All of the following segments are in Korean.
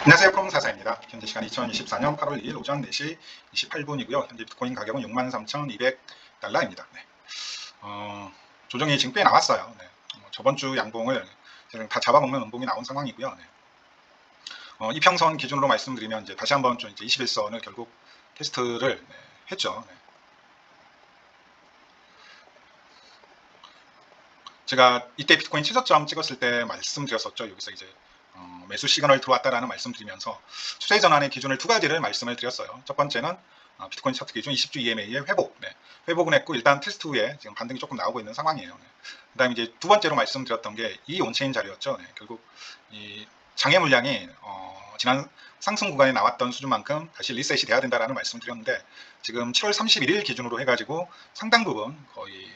안녕하세요. 프롬사사입니다. 현재 시간 2024년 8월 2일 오전 4시 28분이고요. 현재 비트코인 가격은 63,200달러입니다. 네. 조정이 지금 꽤 나왔어요. 네. 저번 주 양봉을 다 잡아먹는 음봉이 나온 상황이고요. 네. 이평선 기준으로 말씀드리면 이제 다시 한번 좀 이제 21선을 결국 테스트를 했죠. 네. 제가 이때 비트코인 최저점 찍었을 때 말씀드렸었죠. 여기서 이제 매수 시그널 들어왔다라는 말씀드리면서 추세 전환의 기준을 두 가지를 말씀을 드렸어요. 첫 번째는 비트코인 차트 기준 20주 EMA의 회복. 네. 회복은 했고 일단 테스트 후에 지금 반등이 조금 나오고 있는 상황이에요. 네. 그 다음에 이제 두 번째로 말씀드렸던 게 이 온체인 자리였죠. 네. 결국 이 장애 물량이 지난 상승 구간에 나왔던 수준만큼 다시 리셋이 돼야 된다라는 말씀드렸는데 지금 7월 31일 기준으로 해가지고 상당 부분 거의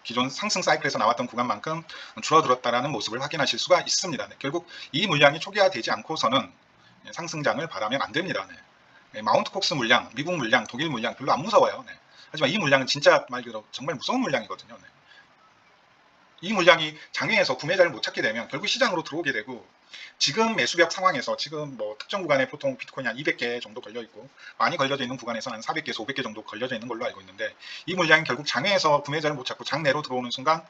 기존 상승 사이클에서 나왔던 구간만큼 줄어들었다라는 모습을 확인하실 수가 있습니다. 네, 결국 이 물량이 초기화되지 않고서는 상승장을 바라면 안 됩니다. 네, 마운트 콕스 물량, 미국 물량, 독일 물량 별로 안 무서워요. 네. 하지만 이 물량은 진짜 말 그대로 정말 무서운 물량이거든요. 네. 이 물량이 장외에서 구매자를 못 찾게 되면 결국 시장으로 들어오게 되고 지금 매수벽 상황에서 지금 뭐 특정 구간에 보통 비트코인이 한 200개 정도 걸려 있고 많이 걸려져 있는 구간에서는 한 400개에서 500개 정도 걸려져 있는 걸로 알고 있는데 이 물량이 결국 장외에서 구매자를 못 찾고 장내로 들어오는 순간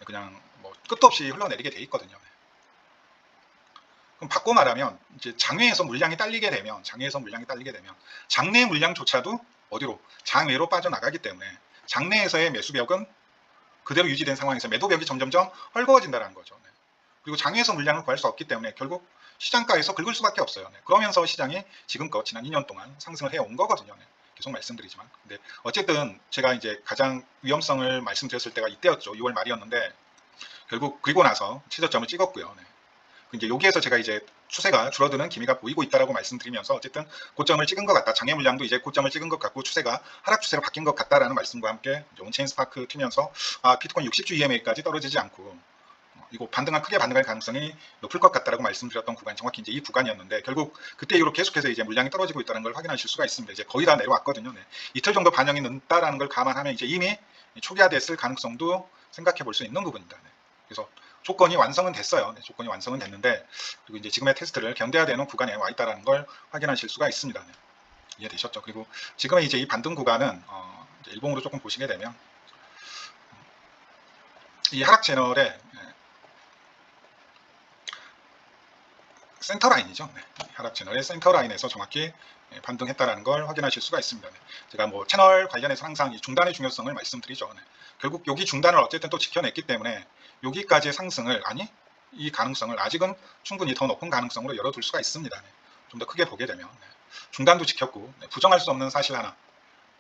그냥 뭐 끝도 없이 흘러내리게 돼 있거든요. 그럼 바꿔 말하면 이제 장외에서 물량이 딸리게 되면 장내 물량조차도 어디로 장외로 빠져나가기 때문에 장내에서의 매수벽은 그대로 유지된 상황에서 매도벽이 점점점 헐거워진다는 거죠. 네. 그리고 장외에서 물량을 구할 수 없기 때문에 결국 시장가에서 긁을 수밖에 없어요. 네. 그러면서 시장이 지금껏 지난 2년 동안 상승을 해온 거거든요. 네. 계속 말씀드리지만. 근데 어쨌든 제가 이제 가장 위험성을 말씀드렸을 때가 이때였죠. 6월 말이었는데 결국 그리고 나서 최저점을 찍었고요. 네. 이제 여기에서 제가 이제 추세가 줄어드는 기미가 보이고 있다라고 말씀드리면서 어쨌든 고점을 찍은 것 같다. 장애 물량도 이제 고점을 찍은 것 같고 추세가 하락 추세로 바뀐 것 같다라는 말씀과 함께 온체인 스파크 튀면서 비트코인 60주 EMA까지 떨어지지 않고 이거 크게 반등할 가능성이 높을 것 같다라고 말씀드렸던 구간이 정확히 이제 이 구간이었는데 결국 그때 이후로 계속해서 이제 물량이 떨어지고 있다는 걸 확인하실 수가 있습니다. 이제 거의 다 내려왔거든요. 네. 이틀 정도 반영이 늦다라는 걸 감안하면 이제 이미 초기화됐을 가능성도 생각해 볼 수 있는 부분입니다. 네. 그래서 조건이 완성은 됐어요. 네, 조건이 완성은 됐는데 그리고 이제 지금의 테스트를 견뎌야 되는 구간에 와 있다는 걸 확인하실 수가 있습니다. 네. 이해되셨죠? 그리고 지금의 이제 이 반등 구간은 이제 일봉으로 조금 보시게 되면 이 하락 채널의 센터 라인이죠. 네. 하락 채널의 센터 라인에서 정확히 반등했다라는 걸 확인하실 수가 있습니다. 네. 제가 뭐 채널 관련해서 항상 이 중단의 중요성을 말씀드리죠. 네. 결국 여기 중단을 어쨌든 또 지켜냈기 때문에 여기까지의 상승을 이 가능성을 아직은 충분히 더 높은 가능성으로 열어둘 수가 있습니다. 네. 좀 더 크게 보게 되면 중단도 지켰고 부정할 수 없는 사실 하나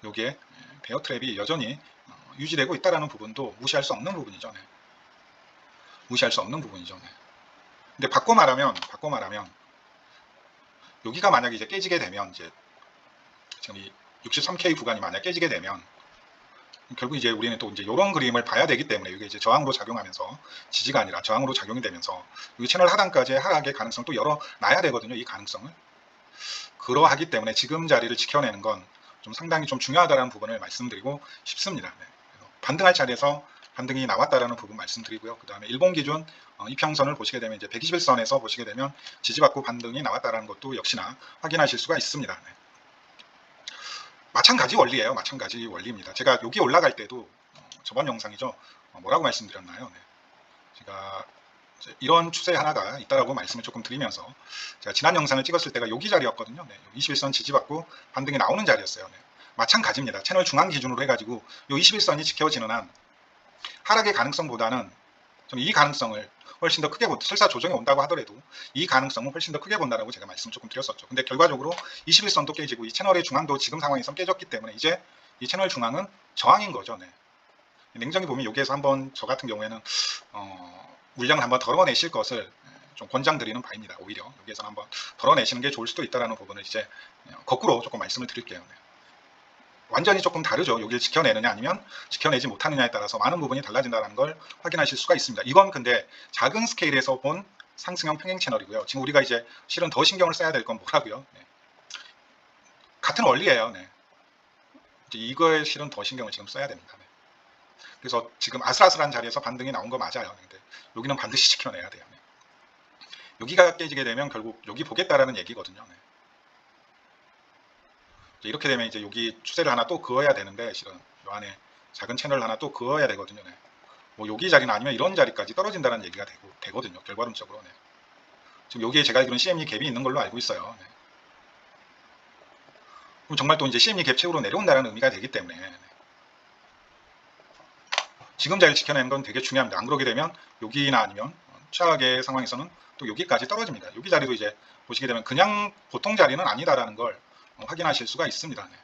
여기에 베어 트랩이 여전히 유지되고 있다라는 부분도 무시할 수 없는 부분이죠. 네. 무시할 수 없는 부분이죠. 네. 근데 바꿔 말하면 여기가 만약에 이제 깨지게 되면 이제 지금 이 63K 구간이 만약 깨지게 되면 결국 이제 우리는 또 이제 이런 그림을 봐야 되기 때문에 이게 이제 저항으로 작용하면서 지지가 아니라 저항으로 작용이 되면서 이 채널 하단까지의 하락의 가능성 또 열어놔야 되거든요. 이 가능성을. 그러하기 때문에 지금 자리를 지켜내는 건 좀 상당히 좀 중요하다는 부분을 말씀드리고 싶습니다. 네. 반등할 자리에서 반등이 나왔다라는 부분 말씀드리고요. 그 다음에 일본 기준 이평선을 보시게 되면 이제 121선에서 보시게 되면 지지받고 반등이 나왔다라는 것도 역시나 확인하실 수가 있습니다. 네. 마찬가지 원리예요. 마찬가지 원리입니다. 제가 여기 올라갈 때도 저번 영상이죠. 뭐라고 말씀드렸나요? 네. 제가 이런 추세 하나가 있다라고 말씀을 조금 드리면서 제가 지난 영상을 찍었을 때가 여기 자리였거든요. 네. 21선 지지받고 반등이 나오는 자리였어요. 네. 마찬가지입니다. 채널 중앙 기준으로 해가지고 이 21선이 지켜지는 한 하락의 가능성보다는 좀 이 가능성을 훨씬 더 크게 설사 조정이 온다고 하더라도 이 가능성은 훨씬 더 크게 본다라고 제가 말씀을 조금 드렸었죠. 근데 결과적으로 21선도 깨지고 이 채널의 중앙도 지금 상황에서 깨졌기 때문에 이제 이 채널 중앙은 저항인 거죠. 네. 냉정히 보면 여기에서 한번 저 같은 경우에는 물량을 한번 덜어내실 것을 좀 권장드리는 바입니다. 오히려 여기에서 한번 덜어내시는 게 좋을 수도 있다라는 부분을 이제 거꾸로 조금 말씀을 드릴게요. 네. 완전히 조금 다르죠. 여기를 지켜내느냐 아니면 지켜내지 못하느냐에 따라서 많은 부분이 달라진다는 걸 확인하실 수가 있습니다. 이건 근데 작은 스케일에서 본 상승형 평행 채널이고요. 지금 우리가 이제 실은 더 신경을 써야 될 건 뭐라고요? 네. 같은 원리예요. 네. 이거에 실은 더 신경을 지금 써야 됩니다. 네. 그래서 지금 아슬아슬한 자리에서 반등이 나온 거 맞아요. 근데 여기는 반드시 지켜내야 돼요. 네. 여기가 깨지게 되면 결국 여기 보겠다라는 얘기거든요. 네. 이렇게 되면 이제 여기 추세를 하나 또 그어야 되는데 실은 이 안에 작은 채널을 하나 또 그어야 되거든요. 네. 뭐 여기 자리는 아니면 이런 자리까지 떨어진다는 얘기가 되거든요. 결과론적으로. 네. 지금 여기에 제가 알기로는 CME 갭이 있는 걸로 알고 있어요. 네. 그럼 정말 또 이제 CME 갭 채우로 내려온다는 의미가 되기 때문에 네. 지금 자리를 지켜내는 건 되게 중요합니다. 안 그러게 되면 여기나 아니면 최악의 상황에서는 또 여기까지 떨어집니다. 여기 자리도 이제 보시게 되면 그냥 보통 자리는 아니다라는 걸 확인하실 수가 있습니다. 네.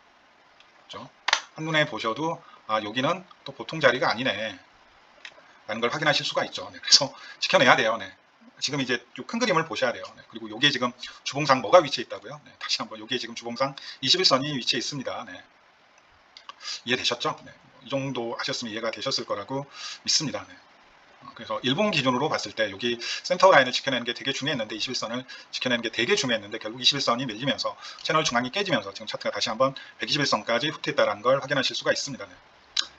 그렇죠? 한눈에 보셔도 아 여기는 또 보통 자리가 아니네 라는 걸 확인하실 수가 있죠. 네. 그래서 지켜내야 돼요. 네. 지금 이제 큰 그림을 보셔야 돼요. 네. 그리고 여기에 지금 주봉상 뭐가 위치해 있다고요? 네. 다시 한번 여기에 지금 주봉상 21선이 위치해 있습니다. 네. 이해되셨죠? 네. 이 정도 하셨으면 이해가 되셨을 거라고 믿습니다. 네. 그래서 일본 기준으로 봤을 때 여기 센터 라인을 지켜내는 게 되게 중요했는데 21선을 지켜내는 게 되게 중요했는데 결국 21선이 밀리면서 채널 중앙이 깨지면서 지금 차트가 다시 한번 121선까지 후퇴했다는 걸 확인하실 수가 있습니다. 네.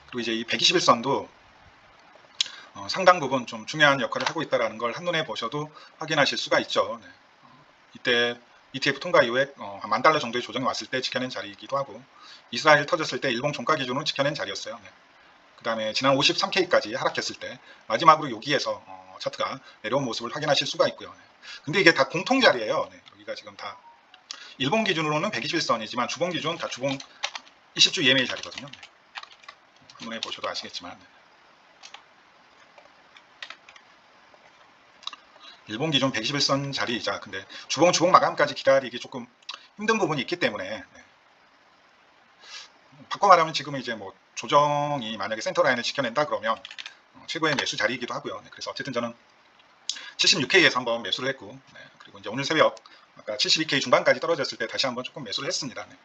그리고 이제 이 121선도 상당 부분 좀 중요한 역할을 하고 있다는 걸 한눈에 보셔도 확인하실 수가 있죠. 네. 이때 ETF 통과 이후에 한 $10,000 정도의 조정이 왔을 때 지켜낸 자리이기도 하고 이스라엘 터졌을 때 일본 종가 기준으로 지켜낸 자리였어요. 네. 그 다음에 지난 53K까지 하락했을 때 마지막으로 여기에서 차트가 내려온 모습을 확인하실 수가 있고요. 네. 근데 이게 다 공통 자리예요. 네. 여기가 지금 다 일본 기준으로는 121선이지만 주봉 기준 다 주봉 20주 EMA 자리거든요. 네. 한눈에 보셔도 아시겠지만 네. 일본 기준 121선 자리이자 근데 주봉 마감까지 기다리기 조금 힘든 부분이 있기 때문에 네. 바꿔 말하면 지금은 이제 뭐 조정이 만약에 센터라인을 지켜낸다 그러면 최고의 매수 자리이기도 하고요. 네. 그래서 어쨌든 저는 76K에서 한번 매수를 했고 네. 그리고 이제 오늘 새벽 아까 72K 중반까지 떨어졌을 때 다시 한번 조금 매수를 했습니다. 네.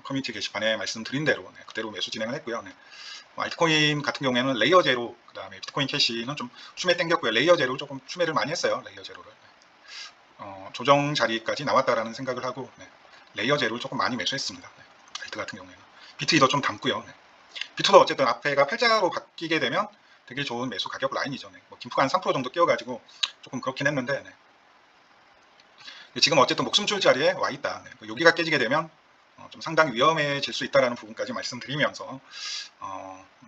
커뮤니티 게시판에 말씀드린 대로 네. 그대로 매수 진행을 했고요. 네. 알트코인 같은 경우에는 레이어 제로, 그 다음에 비트코인 캐시는 좀 추매 땡겼고요. 레이어 제로 조금 추매를 많이 했어요. 레이어 제로를. 조정 자리까지 나왔다라는 생각을 하고 네. 레이어 제로를 조금 많이 매수했습니다. 네. 알트 같은 경우에는. 비트이더 좀 담고요. 네. 비트도 어쨌든 앞에가 팔자로 바뀌게 되면 되게 좋은 매수 가격 라인이죠. 네. 뭐 김프가 한 3% 정도 끼워가지고 조금 그렇긴 했는데 네. 지금 어쨌든 목숨줄 자리에 와 있다. 네. 여기가 깨지게 되면 좀 상당히 위험해질 수 있다는 부분까지 말씀드리면서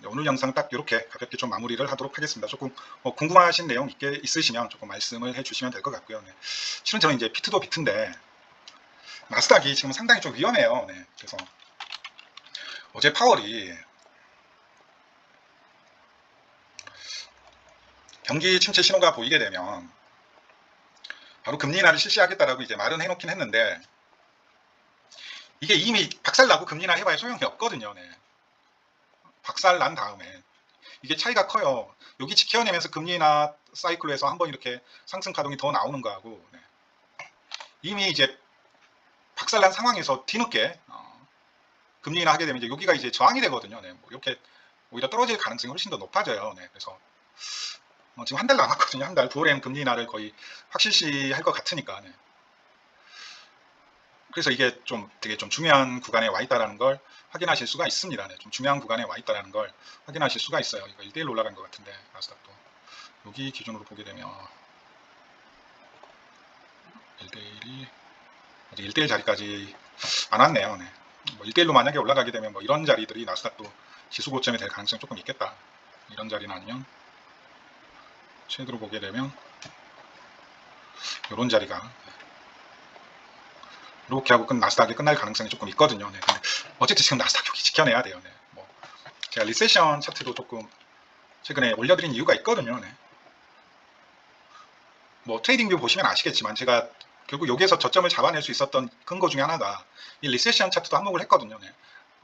오늘 영상 딱 이렇게 가볍게 좀 마무리를 하도록 하겠습니다. 조금 궁금하신 내용 있으시면 조금 말씀을 해주시면 될 것 같고요. 네. 실은 저는 이제 비트도 비트인데 나스닥이 지금 상당히 좀 위험해요. 네. 그래서 어제 파월이 경기 침체 신호가 보이게 되면 바로 금리 인하를 실시하겠다라고 이제 말은 해놓긴 했는데 이게 이미 박살나고 금리 인하 해봐야 소용이 없거든요. 네. 박살난 다음에 이게 차이가 커요. 여기 지켜내면서 금리 인하 사이클로 해서 한번 이렇게 상승 파동이 더 나오는 거하고 네. 이미 이제 박살난 상황에서 뒤늦게 금리 인하 하게 되면 이제 여기가 이제 저항이 되거든요. 네. 뭐 이렇게 오히려 떨어질 가능성이 훨씬 더 높아져요. 네. 그래서 지금 한 달 남았거든요. 한 달 9월에는 금리 인하를 거의 확실시 할 것 같으니까. 네. 그래서 이게 좀 되게 좀 중요한 구간에 와 있다는 걸 확인하실 수가 있습니다. 네, 좀 중요한 구간에 와 있다는 걸 확인하실 수가 있어요. 이거 1대1로 올라간 것 같은데 나스닥도 여기 기준으로 보게 되면 1대1이 아직 1대1 자리까지 안 왔네요. 네. 뭐 1대1로 만약에 올라가게 되면 뭐 이런 자리들이 나스닥도 지수 고점이 될 가능성이 조금 있겠다. 이런 자리는 아니면 최대로 보게 되면 이런 자리가 이렇게 하고 나스닥이 끝날 가능성이 조금 있거든요. 네. 근데 어쨌든 지금 나스닥 여기 지켜내야 돼요. 네. 뭐 제가 리세션 차트도 조금 최근에 올려드린 이유가 있거든요. 네. 뭐 트레이딩뷰 보시면 아시겠지만 제가 결국 여기에서 저점을 잡아낼 수 있었던 근거 중에 하나가 이 리세션 차트도 한몫을 했거든요. 네.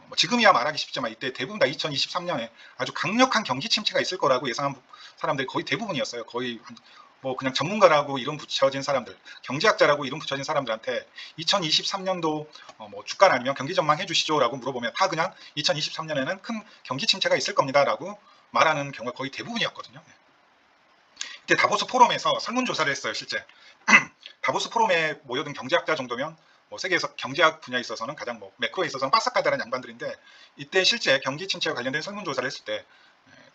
뭐 지금이야 말하기 쉽지만 이때 대부분 다 2023년에 아주 강력한 경기 침체가 있을 거라고 예상한 사람들이 거의 대부분이었어요. 거의 뭐 그냥 전문가라고 이름 붙여진 사람들, 경제학자라고 이름 붙여진 사람들한테 2023년도 뭐 주가는 아니면 경기 전망 해주시죠라고 물어보면 다 그냥 2023년에는 큰 경기 침체가 있을 겁니다라고 말하는 경우가 거의 대부분이었거든요. 이때 다보스 포럼에서 설문조사를 했어요. 실제 다보스 포럼에 모여든 경제학자 정도면 뭐 세계에서 경제학 분야에 있어서는 가장 뭐 매크로에 있어서는 빠삭하다는 양반들인데 이때 실제 경기 침체와 관련된 설문조사를 했을 때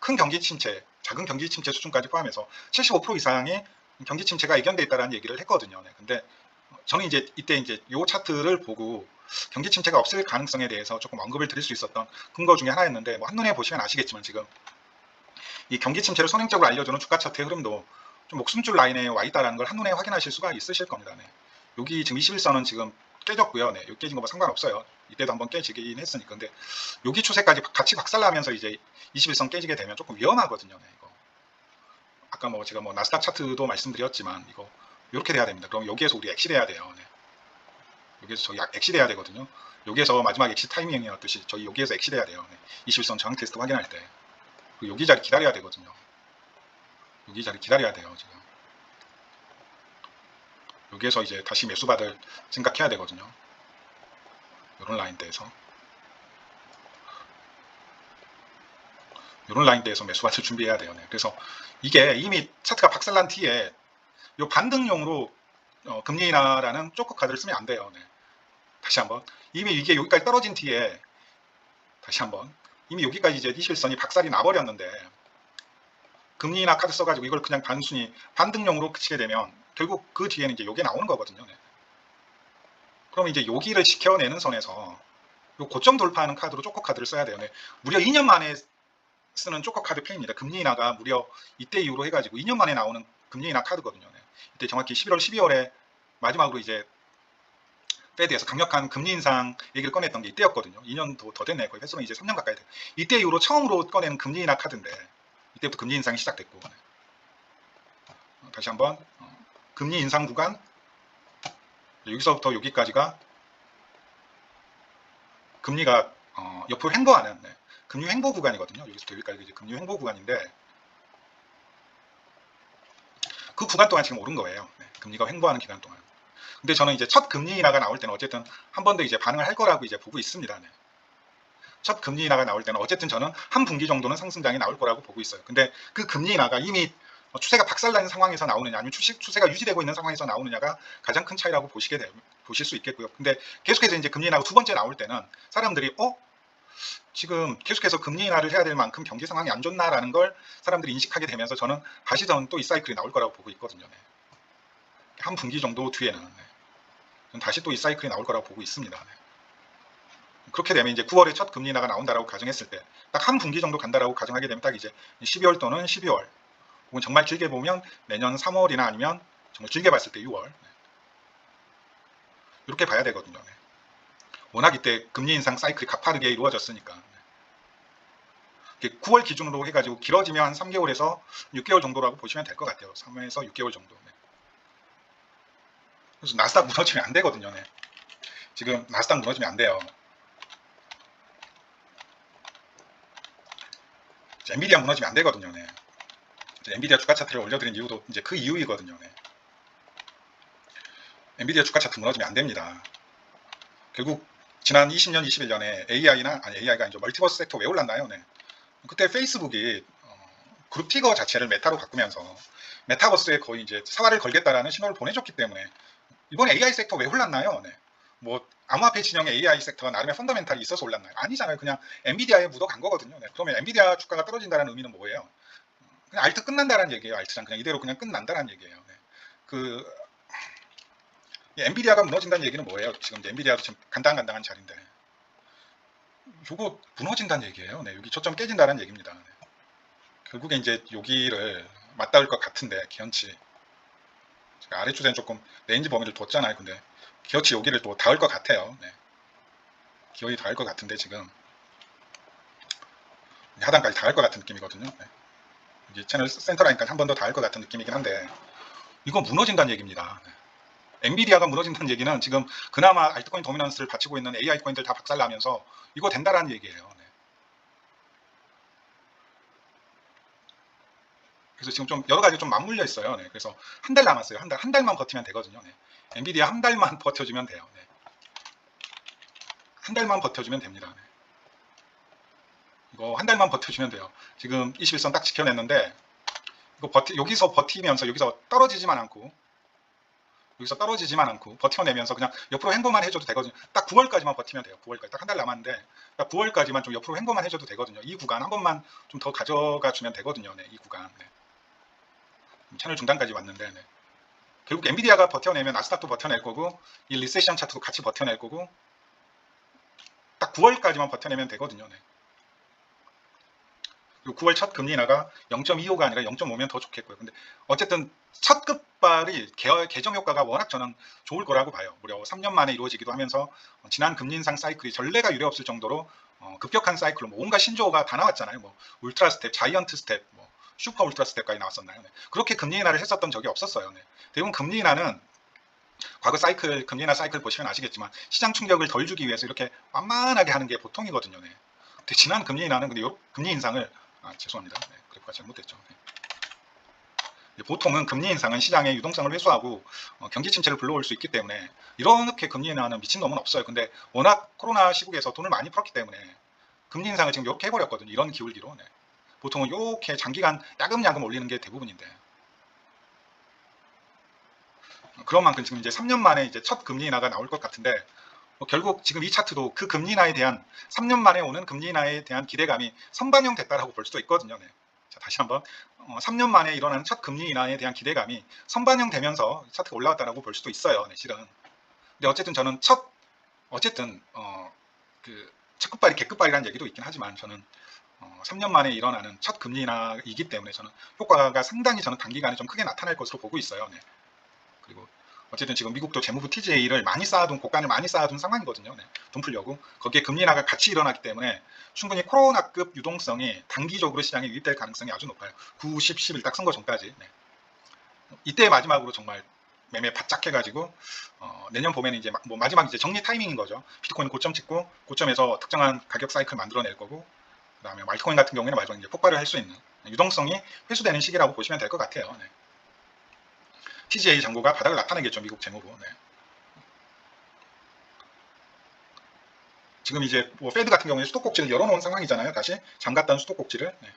큰 경기 침체, 작은 경기 침체 수준까지 포함해서 75% 이상의 경기 침체가 예견돼 있다라는 얘기를 했거든요. 네. 근데 저는 이제 이때 이제 요 차트를 보고 경기 침체가 없을 가능성에 대해서 조금 언급을 드릴 수 있었던 근거 중에 하나였는데, 뭐 한눈에 보시면 아시겠지만 지금 이 경기 침체를 선행적으로 알려주는 주가 차트의 흐름도 좀 목숨줄 라인에 와 있다는 걸 한눈에 확인하실 수가 있으실 겁니다. 네. 여기 지금 21선은 지금 깨졌고요. 네. 여기 깨진 거뭐 상관없어요. 이때도 한번 깨지긴 했으니까. 근데 여기 추세까지 같이 박살나면서 이제 21선 깨지게 되면 조금 위험하거든요. 네. 이거. 아까 뭐 제가 뭐 나스닥 차트도 말씀드렸지만 이거 이렇게 돼야 됩니다. 그럼 여기에서 우리 엑시해야 돼요. 네. 여기에서 저희 엑시해야 되거든요. 여기에서 마지막 엑시 타이밍이었듯이 저희 여기에서 엑시해야 돼요. 네. 21선 저항 테스트 확인할 때. 여기 자리 기다려야 되거든요. 여기 자리 기다려야 돼요. 지금 여기에서 이제 다시 매수받을 생각해야 되거든요. 이런 라인대에서 이런 라인대에서 매수받을 준비해야 돼요. 네. 그래서 이게 이미 차트가 박살난 뒤에 이 반등용으로 금리 인하라는 조커 카드를 쓰면 안 돼요. 네. 다시 한번 이미 이게 여기까지 떨어진 뒤에 다시 한번 이미 여기까지 이제 21선이 박살이 나버렸는데 금리 인하 카드 써가지고 이걸 그냥 단순히 반등용으로 그치게 되면 결국 그 뒤에는 이제 요게 나오는 거거든요. 네. 그럼 이제 여기를 지켜내는 선에서 요 고점 돌파하는 카드로 조커 카드를 써야 돼요. 네. 무려 2년 만에 쓰는 조커 카드 페입니다. 금리 인하가 무려 이때 이후로 해가지고 2년 만에 나오는 금리 인하 카드거든요. 네. 이때 정확히 11월, 12월에 마지막으로 이제 페드에서 강력한 금리 인상 얘기를 꺼냈던 게 이때였거든요. 2년도 더 됐네. 거의 횟수는 이제 3년 가까이 돼. 이때 이후로 처음으로 꺼내는 금리 인하 카드인데 이때부터 금리 인상이 시작됐고, 다시 한번 금리 인상 구간 여기서부터 여기까지가 금리가 옆으로 횡보하는 금리 횡보 구간이거든요. 여기서부터 여기까지 이제 금리 횡보 구간인데 그 구간 동안 지금 오른 거예요. 금리가 횡보하는 기간 동안. 근데 저는 이제 첫 금리 인하가 나올 때는 어쨌든 한 번 더 이제 반응을 할 거라고 이제 보고 있습니다. 첫 금리 인하가 나올 때는 어쨌든 저는 한 분기 정도는 상승장이 나올 거라고 보고 있어요. 근데 그 금리 인하가 이미 추세가 박살난 상황에서 나오느냐 아니면 추세가 유지되고 있는 상황에서 나오느냐가 가장 큰 차이라고 보실 수 있겠고요. 근데 계속해서 이제 금리 인하가 두 번째 나올 때는 사람들이 지금 계속해서 금리 인하를 해야 될 만큼 경기 상황이 안 좋나라는 걸 사람들이 인식하게 되면서 저는 다시 전 또 이 사이클이 나올 거라고 보고 있거든요. 한 분기 정도 뒤에는 저는 다시 또 이 사이클이 나올 거라고 보고 있습니다. 그렇게 되면 이제 9월에 첫 금리 인하가 나온다라고 가정했을 때 딱 한 분기 정도 간다라고 가정하게 되면 딱 이제 12월 또는 12월 혹은 정말 길게 보면 내년 3월이나 아니면 정말 길게 봤을 때 6월 이렇게 봐야 되거든요. 워낙 이때 금리 인상 사이클이 가파르게 이루어졌으니까 9월 기준으로 해가지고 길어지면 한 3개월에서 6개월 정도라고 보시면 될 것 같아요. 3에서 6개월 정도. 그래서 나스닥 무너지면 안 되거든요. 지금 나스닥 무너지면 안 돼요. 엔비디아 무너지면 안 되거든요. 엔비디아 주가 차트를 올려드린 이유도 이제 그 이유이거든요. 엔비디아 주가 차트 무너지면 안 됩니다. 결국 지난 20년, 21년에 AI가 이제 멀티버스 섹터 왜 올랐나요? 그때 페이스북이 그룹 티거 자체를 메타로 바꾸면서 메타버스에 거의 이제 사활을 걸겠다라는 신호를 보내줬기 때문에 이번 AI 섹터 왜 올랐나요? 뭐 암호화폐 진영의 AI 섹터가 나름의 펀더멘탈이 있어서 올랐나요? 아니잖아요. 그냥 엔비디아에 묻어간 거거든요. 그러면 엔비디아 주가가 떨어진다는 의미는 뭐예요? 그냥 알트 끝난다는 얘기예요. 알트장 그냥 이대로 그냥 끝난다는 얘기예요. 엔비디아가 무너진다는 얘기는 뭐예요? 지금 이제 엔비디아도 지금 간당간당한 자리인데 요거 무너진다는 얘기예요. 여기 저점 깨진다는 얘기입니다. 결국에 이제 여기를 맞닿을 것 같은데 기현치 제가 아래추세는 조금 레인지 범위를 뒀잖아요. 근데 기어치 여기를 또 닿을 것 같아요. 기어이 닿을 것 같은데 지금 하단까지 닿을 것 같은 느낌이거든요. 이제 채널 센터라인까지 한 번 더 닿을 것 같은 느낌이긴 한데 이거 무너진다는 얘기입니다. 엔비디아가 무너진다는 얘기는 지금 그나마 알트코인 도미넌스를 받치고 있는 AI 코인들 다 박살나면서 이거 된다라는 얘기예요. 그래서 지금 좀 여러 가지 좀 맞물려 있어요. 그래서 한 달 남았어요. 한 달만 버티면 되거든요. 엔비디아 한 달만 버텨주면 돼요. 한 달만 버텨주면 됩니다. 이거 한 달만 버텨주면 돼요. 지금 21선 딱 지켜냈는데 이거 여기서 버티면서 여기서 떨어지지만 않고 버텨내면서 그냥 옆으로 횡보만 해줘도 되거든요. 딱 9월까지만 버티면 돼요. 9월까지 딱 한 달 남았는데 딱 9월까지만 좀 옆으로 횡보만 해줘도 되거든요. 이 구간 한 번만 좀 더 가져가 주면 되거든요. 이 구간. 채널 중단까지 왔는데 네. 결국 엔비디아가 버텨내면 나스닥도 버텨낼 거고 이 리세션 차트도 같이 버텨낼 거고 딱 9월까지만 버텨내면 되거든요. 네. 그리고 9월 첫 금리 인하가 0.25가 아니라 0.5면 더 좋겠고요. 근데 어쨌든 첫 급발이 개정 효과가 워낙 저는 좋을 거라고 봐요. 무려 3년 만에 이루어지기도 하면서 지난 금리 인상 사이클이 전례가 유례없을 정도로 급격한 사이클로 뭐 온갖 신조어가 다 나왔잖아요. 뭐 울트라 스텝, 자이언트 스텝, 뭐 슈퍼 울트라 스텝까지 나왔었나요? 네. 그렇게 금리 인하를 했었던 적이 없었어요. 네. 대부분 금리 인하는 과거 사이클, 금리 인하 사이클 보시면 아시겠지만 시장 충격을 덜 주기 위해서 이렇게 완만하게 하는 게 보통이거든요. 네. 근데 지난 금리 인하는 근데 금리 인상을 죄송합니다. 네, 그래프가 잘못됐죠. 네. 보통은 금리 인상은 시장의 유동성을 회수하고 경기 침체를 불러올 수 있기 때문에 이렇게 금리 인하는 미친놈은 없어요. 근데 워낙 코로나 시국에서 돈을 많이 풀었기 때문에 금리 인상을 지금 이렇게 해버렸거든요. 이런 기울기로. 네. 보통은 이렇게 장기간 야금야금 올리는 게 대부분인데 그런 만큼 지금 이제 3년 만에 이제 첫 금리 인하가 나올 것 같은데 결국 지금 이 차트도 그 금리 인하에 대한 3년 만에 오는 금리 인하에 대한 기대감이 선반영됐다라고 볼 수도 있거든요. 네. 자, 다시 한번 3년 만에 일어나는 첫 금리 인하에 대한 기대감이 선반영되면서 차트가 올라왔다라고 볼 수도 있어요. 네, 실은. 근데 어쨌든 저는 어쨌든 그 첫 급발이 개급발이라는 얘기도 있긴 하지만 저는 3년 만에 일어나는 첫 금리 인하이기 때문에 저는 효과가 상당히 저는 단기간에 좀 크게 나타날 것으로 보고 있어요. 네. 그리고 어쨌든 지금 미국도 재무부 TGA를 많이 쌓아둔 고간을 많이 쌓아둔 상황이거든요. 네. 돈 풀려고 거기에 금리 인하가 같이 일어나기 때문에 충분히 코로나급 유동성이 단기적으로 시장에 유입될 가능성이 아주 높아요. 9, 10, 11 딱 선거 전까지. 네. 이때 마지막으로 정말 매매 바짝 해가지고 내년 봄에는 이제 마지막 이제 정리 타이밍인 거죠. 비트코인 고점 찍고 고점에서 특정한 가격 사이클 만들어낼 거고 그다음에 알트코인 같은 경우에는 마지막 이제 폭발을 할 수 있는 유동성이 회수되는 시기라고 보시면 될 것 같아요. 네. TGA 정보가 바닥을 나타내겠죠. 미국 재무부. 네. 지금 이제 뭐 페드 같은 경우에 수도꼭지를 열어놓은 상황이잖아요. 다시 잠갔던 수도꼭지를. 네.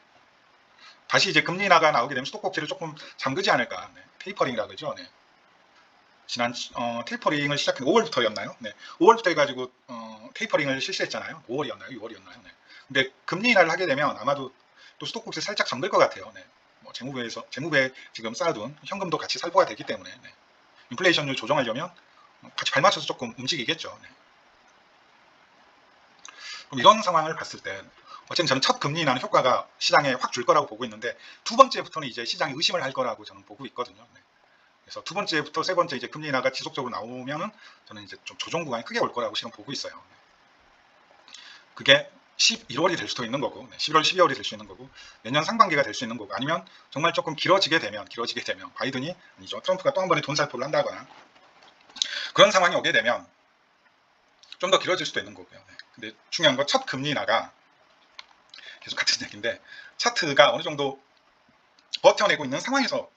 다시 이제 금리 인하가 나오게 되면 수도꼭지를 조금 잠그지 않을까. 네. 테이퍼링이라 그러죠. 네. 지난 테이퍼링을 시작한 5월부터였나요? 네. 5월부터 해가지고 테이퍼링을 실시했잖아요. 5월이었나요? 6월이었나요? 네. 근데 금리 인하를 하게 되면 아마도 또 수도꼭지 살짝 잠글 것 같아요. 네. 뭐 재무부에 지금 쌓아둔 현금도 같이 살포가 되기 때문에 네. 인플레이션율 조정하려면 같이 발맞춰서 조금 움직이겠죠. 네. 그럼 이런 상황을 봤을 때 어쨌든 저는 첫 금리 인하는 효과가 시장에 확 줄 거라고 보고 있는데 두 번째부터는 이제 시장이 의심을 할 거라고 저는 보고 있거든요. 네. 그래서 두 번째부터 세 번째 이제 금리 인하가 지속적으로 나오면은 저는 이제 좀 조정 구간이 크게 올 거라고 지금 보고 있어요. 그게 11월이 될 수도 있는 거고 11월, 12월이 될 수 있는 거고 내년 상반기가 될 수 있는 거고 아니면 정말 조금 길어지게 되면 바이든이 아니죠. 트럼프가 또 한 번에 돈 살포를 한다거나 그런 상황이 오게 되면 좀 더 길어질 수도 있는 거고요. 네. 근데 중요한 건 첫 금리 인하가 계속 같은 얘기인데 차트가 어느 정도 버텨내고 있는 상황에서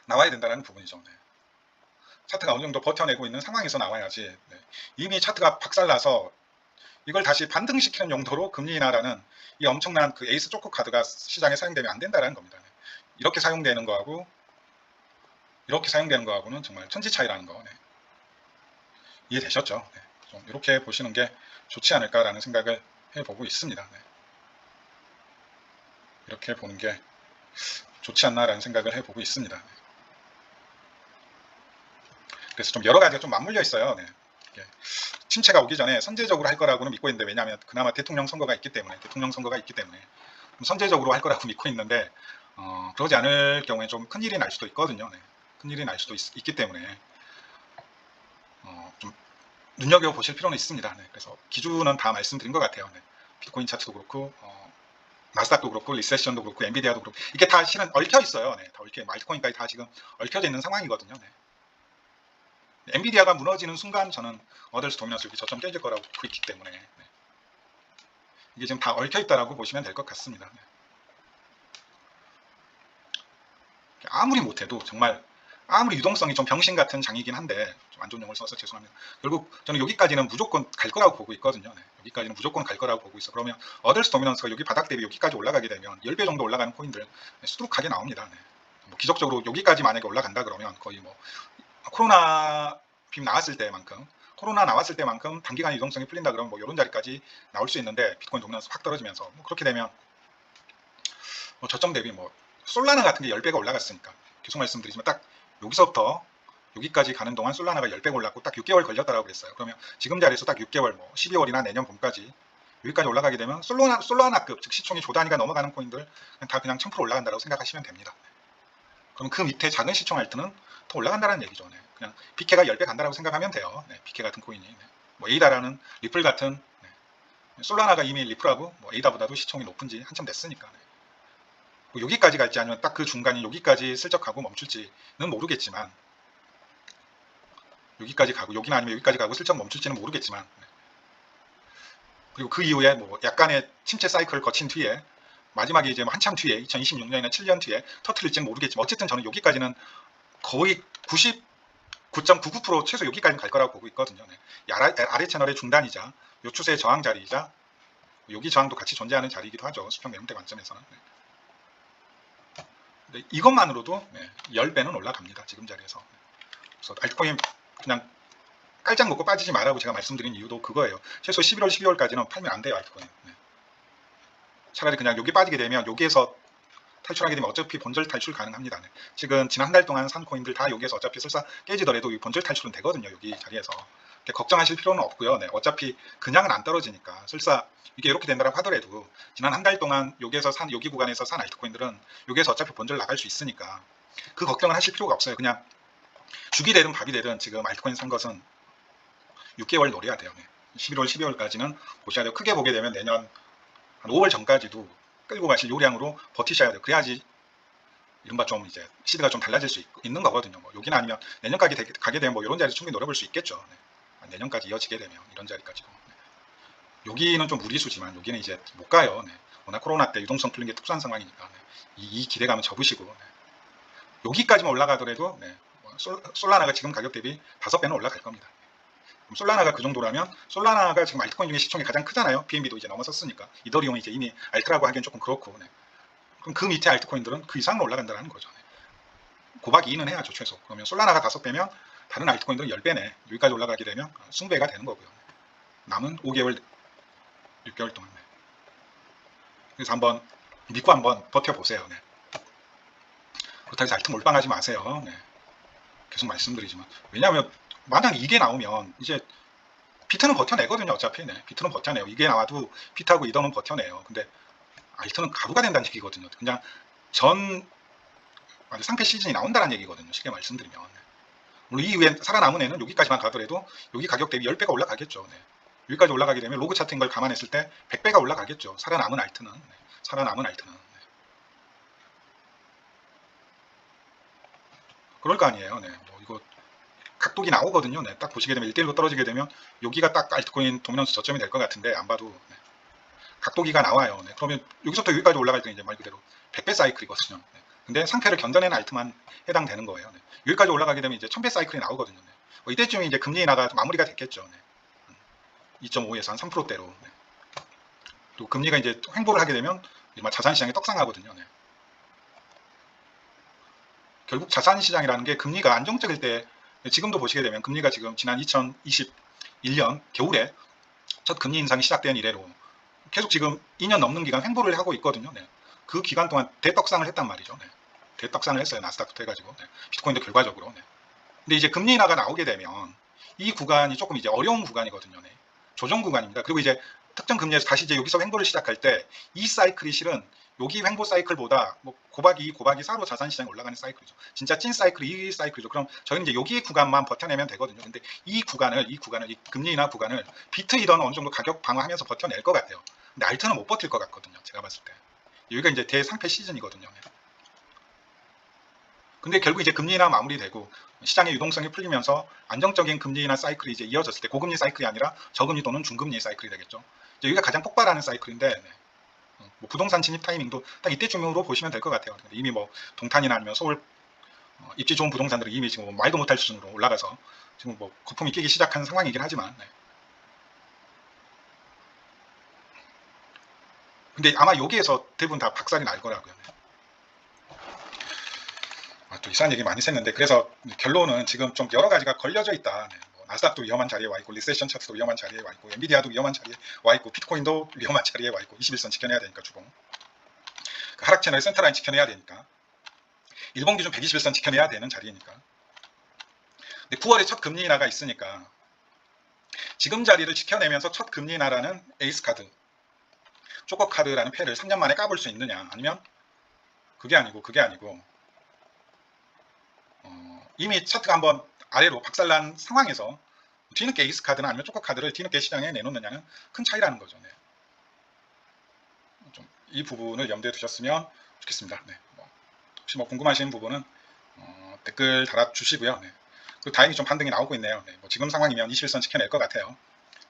나와야 된다는 부분이죠. 네. 차트가 어느 정도 버텨내고 있는 상황에서 나와야지 네. 이미 차트가 박살나서 이걸 다시 반등시키는 용도로 금리 인하라는 이 엄청난 그 에이스 초코 카드가 시장에 사용되면 안 된다는 겁니다. 네. 이렇게 사용되는 거하고 이렇게 사용되는 거하고는 정말 천지 차이라는 거 네. 이해되셨죠? 네. 좀 이렇게 보시는 게 좋지 않을까라는 생각을 해보고 있습니다. 네. 이렇게 보는 게 좋지 않나라는 생각을 해보고 있습니다. 네. 그래서 좀 여러 가지가 좀 맞물려 있어요. 네. 침체가 오기 전에 선제적으로 할 거라고는 믿고 있는데 왜냐하면 그나마 대통령 선거가 있기 때문에 선제적으로 할 거라고 믿고 있는데 그러지 않을 경우에 좀 큰일이 날 수도 있거든요. 네. 큰일이 날 수도 있기 때문에 좀 눈여겨보실 필요는 있습니다. 네. 그래서 기준은 다 말씀드린 것 같아요. 네. 비트코인 차트도 그렇고 나스닥도 그렇고 리세션도 그렇고 엔비디아도 그렇고 이게 다 실은 얽혀 있어요. 네. 다 얽혀 알트코인까지 다 지금 얽혀져 있는 상황이거든요. 네. 엔비디아가 무너지는 순간 저는 어덜스 도미넌스 이렇게 저점 깨질 거라고 보고 있기 때문에 네. 이게 지금 다 얽혀 있다라고 보시면 될 것 같습니다. 네. 아무리 못해도 정말 아무리 유동성이 좀 병신 같은 장이긴 한데 좀 안 좋은 용어를 써서 죄송합니다. 결국 저는 여기까지는 무조건 갈 거라고 보고 있거든요. 네. 여기까지는 무조건 갈 거라고 보고 있어. 그러면 어덜스 도미넌스가 여기 바닥 대비 여기까지 올라가게 되면 10배 정도 올라가는 코인들 수두룩하게 나옵니다. 네. 뭐 기적적으로 여기까지 만약에 올라간다 그러면 거의 뭐 코로나 빔 나왔을 때만큼 단기간 유동성이 풀린다 그러면 뭐 이런 자리까지 나올 수 있는데 비트코인 도미넌스 확 떨어지면서 뭐 그렇게 되면 뭐 저점 대비 뭐 솔라나 같은 게 10배가 올라갔으니까 계속 말씀드리지만 딱 여기서부터 여기까지 가는 동안 솔라나가 10배 올랐고 딱 6개월 걸렸다라고 그랬어요. 그러면 지금 자리에서 딱 6개월, 뭐 12월이나 내년 봄까지 여기까지 올라가게 되면 솔라나급, 즉 시총이 조 단위가 넘어가는 코인들 다 그냥 1000% 올라간다고 생각하시면 됩니다. 그럼 그 밑에 작은 시총 알트는 더 올라간다는 얘기죠. 네. 그냥 BK가 10배 간다라고 생각하면 돼요. 네. BK 같은 코인이. 네. 뭐 에이다라는 리플 같은, 네. 솔라나가 이미 리플하고 뭐 에이다보다도 시총이 높은 지 한참 됐으니까. 네. 뭐 여기까지 갈지 아니면 딱 그 중간이 여기까지 슬쩍 가고 멈출지는 모르겠지만, 여기까지 가고 여기나 아니면 여기까지 가고 슬쩍 멈출지는 모르겠지만, 네. 그리고 그 이후에 뭐 약간의 침체 사이클을 거친 뒤에 마지막에 이제 뭐 한참 뒤에 2026년이나 7년 뒤에 터트릴지는 모르겠지만, 어쨌든 저는 여기까지는 거의 99.99% 최소 여기까지는 갈 거라고 보고 있거든요. 네. 아래 채널의 중단이자 요 추세의 저항 자리이자 여기 저항도 같이 존재하는 자리이기도 하죠. 수평 매물대 관점에서는. 네. 이것만으로도 10배는 올라갑니다. 지금 자리에서. 그래서 알트코인 그냥 깔짝 먹고 빠지지 말라고 제가 말씀드린 이유도 그거예요. 최소 11월, 12월까지는 팔면 안 돼요. 알트코인. 네. 차라리 그냥 여기 빠지게 되면 여기에서 탈출하게 되면 어차피 본절 탈출 가능합니다. 네. 지금 지난 한 달 동안 산 코인들 다 여기에서 어차피 설사 깨지더라도 이 본절 탈출은 되거든요. 여기 자리에서. 걱정하실 필요는 없고요. 네. 어차피 그냥은 안 떨어지니까. 설사 이게 이렇게 된다고 하더라도 지난 한 달 동안 여기에서 산, 여기 구간에서 산 알트코인들은 여기에서 어차피 본절 나갈 수 있으니까 그 걱정은 하실 필요가 없어요. 그냥 죽이 되든 밥이 되든 지금 알트코인 산 것은 6개월 노려야 돼요. 네. 11월, 12월까지는 보셔야 돼요. 크게 보게 되면 내년 한 5월 전까지도 끌고 가실 요량으로 버티셔야 돼요. 그래야지 이른바 좀 이제 시대가 좀 달라질 수 있는 거거든요. 뭐 여기나 아니면 내년까지 가게 되면 뭐 이런 자리 충분히 노려볼 수 있겠죠. 네. 내년까지 이어지게 되면 이런 자리까지도. 네. 여기는 좀 무리수지만 여기는 이제 못 가요. 네. 워낙 코로나 때 유동성 풀린 게 특수한 상황이니까. 네. 이 기대감은 접으시고. 네. 여기까지만 올라가더라도 네. 솔라나가 지금 가격 대비 5배는 올라갈 겁니다. 그럼 솔라나가 그 정도라면 솔라나가 지금 알트코인 중에 시총이 가장 크잖아요. BNB도 이제 넘어섰으니까. 이더리움이 이제 이미 알트라고 하기엔 조금 그렇고. 네. 그럼 그 밑에 알트코인들은 그 이상으로 올라간다는 거죠. 네. 고박 2는 해야죠. 최소. 그러면 솔라나가 5배면 다른 알트코인들은 10배네. 여기까지 올라가게 되면 20배가 되는 거고요. 남은 5개월, 6개월 동안. 네. 그래서 한번 믿고 한번 버텨보세요. 네. 그렇다고 해서 알트 몰빵하지 마세요. 네. 계속 말씀드리지만. 왜냐하면 만약 이게 나오면 이제 비트는 버텨내거든요. 어차피. 네. 비트는 버텨내요. 이게 나와도 비트하고 이더는 버텨내요. 근데 알트는 가루가 된다는 얘기거든요. 그냥 상패 시즌이 나온다는 얘기거든요. 쉽게 말씀드리면. 네. 물론 이후에 살아남은 애는 여기까지만 가더라도 여기 가격 대비 10배가 올라가겠죠. 네. 여기까지 올라가게 되면 로그 차트인 걸 감안했을 때 100배가 올라가겠죠. 살아남은 알트는. 네. 살아남은 알트는. 네. 그럴 거 아니에요. 네. 뭐 이거 각도기 나오거든요. 네. 딱 보시게 되면 1대1로 떨어지게 되면 여기가 딱 알트코인 도미넌스 저점이 될 것 같은데 안 봐도 네. 각도기가 나와요. 네. 그러면 여기서부터 여기까지 올라갈 때 이제 말 그대로 100배 사이클이거든요. 네. 근데 상패를 견뎌내는 알트만 해당되는 거예요. 네. 여기까지 올라가게 되면 이제 1000배 사이클이 나오거든요. 네. 뭐 이때쯤에 이제 금리 인하가 마무리가 됐겠죠. 네. 2.5에서 한 3%대로. 네. 또 금리가 이제 횡보를 하게 되면 자산시장이 떡상하거든요. 네. 결국 자산시장이라는 게 금리가 안정적일 때, 지금도 보시게 되면 금리가 지금 지난 2021년 겨울에 첫 금리 인상이 시작된 이래로 계속 지금 2년 넘는 기간 횡보를 하고 있거든요. 네. 그 기간 동안 대떡상을 했단 말이죠. 네. 대떡상을 했어요. 나스닥부터 해가지고. 네. 비트코인도 결과적으로. 네. 근데 이제 금리 인하가 나오게 되면 이 구간이 조금 이제 어려운 구간이거든요. 네. 조정 구간입니다. 그리고 이제 특정 금리에서 다시 이제 여기서 횡보를 시작할 때 이 사이클이 실은 여기 횡보 사이클보다 뭐 곱하기 4로 자산시장이 올라가는 사이클이죠. 진짜 찐 사이클이 이 사이클이죠. 그럼 저희는 이제 여기 구간만 버텨내면 되거든요. 근데 이 금리 인하 구간을 비트 이더는 어느 정도 가격 방어하면서 버텨낼 것 같아요. 근데 알트는 못 버틸 것 같거든요. 제가 봤을 때. 여기가 이제 대상패 시즌이거든요. 근데 결국 이제 금리 인하 마무리되고 시장의 유동성이 풀리면서 안정적인 금리 인하 사이클이 이제 이어졌을 때 고금리 사이클이 아니라 저금리 또는 중금리 사이클이 되겠죠. 여기가 가장 폭발하는 사이클인데 네. 뭐 부동산 진입 타이밍도 딱 이때쯤으로 보시면 될 것 같아요. 이미 뭐 동탄이나 아니면 서울 입지 좋은 부동산들이 이미 지금 뭐 말도 못할 수준으로 올라가서 지금 뭐 거품이 끼기 시작한 상황이긴 하지만 네. 근데 아마 여기에서 대부분 다 박살이 날 거라고요. 네. 또 이상한 얘기 많이 했는데 그래서 결론은 지금 좀 여러 가지가 걸려져 있다. 네. 뭐 나스닥도 위험한 자리에 와 있고 리세션 차트도 위험한 자리에 와 있고 엔비디아도 위험한 자리에 와 있고 비트코인도 위험한 자리에 와 있고 21선 지켜내야 되니까 주봉 그 하락 채널의 센터라인 지켜내야 되니까 일본 기준 121선 지켜내야 되는 자리니까. 근데 9월에 첫 금리 인하가 있으니까 지금 자리를 지켜내면서 첫 금리 인하라는 에이스 카드, 조커 카드라는 패를 3년 만에 까볼 수 있느냐, 아니면 그게 아니고 이미 차트가 한번 아래로 박살난 상황에서 뒤늦게 에이스 카드나 아니면 조커 카드를 뒤늦게 시장에 내놓느냐는 큰 차이라는 거죠. 네. 좀 이 부분을 염두에 두셨으면 좋겠습니다. 네. 혹시 궁금하신 부분은 댓글 달아주시고요. 네. 그리고 다행히 좀 반등이 나오고 있네요. 네. 지금 상황이면 21선 지켜낼 것 같아요.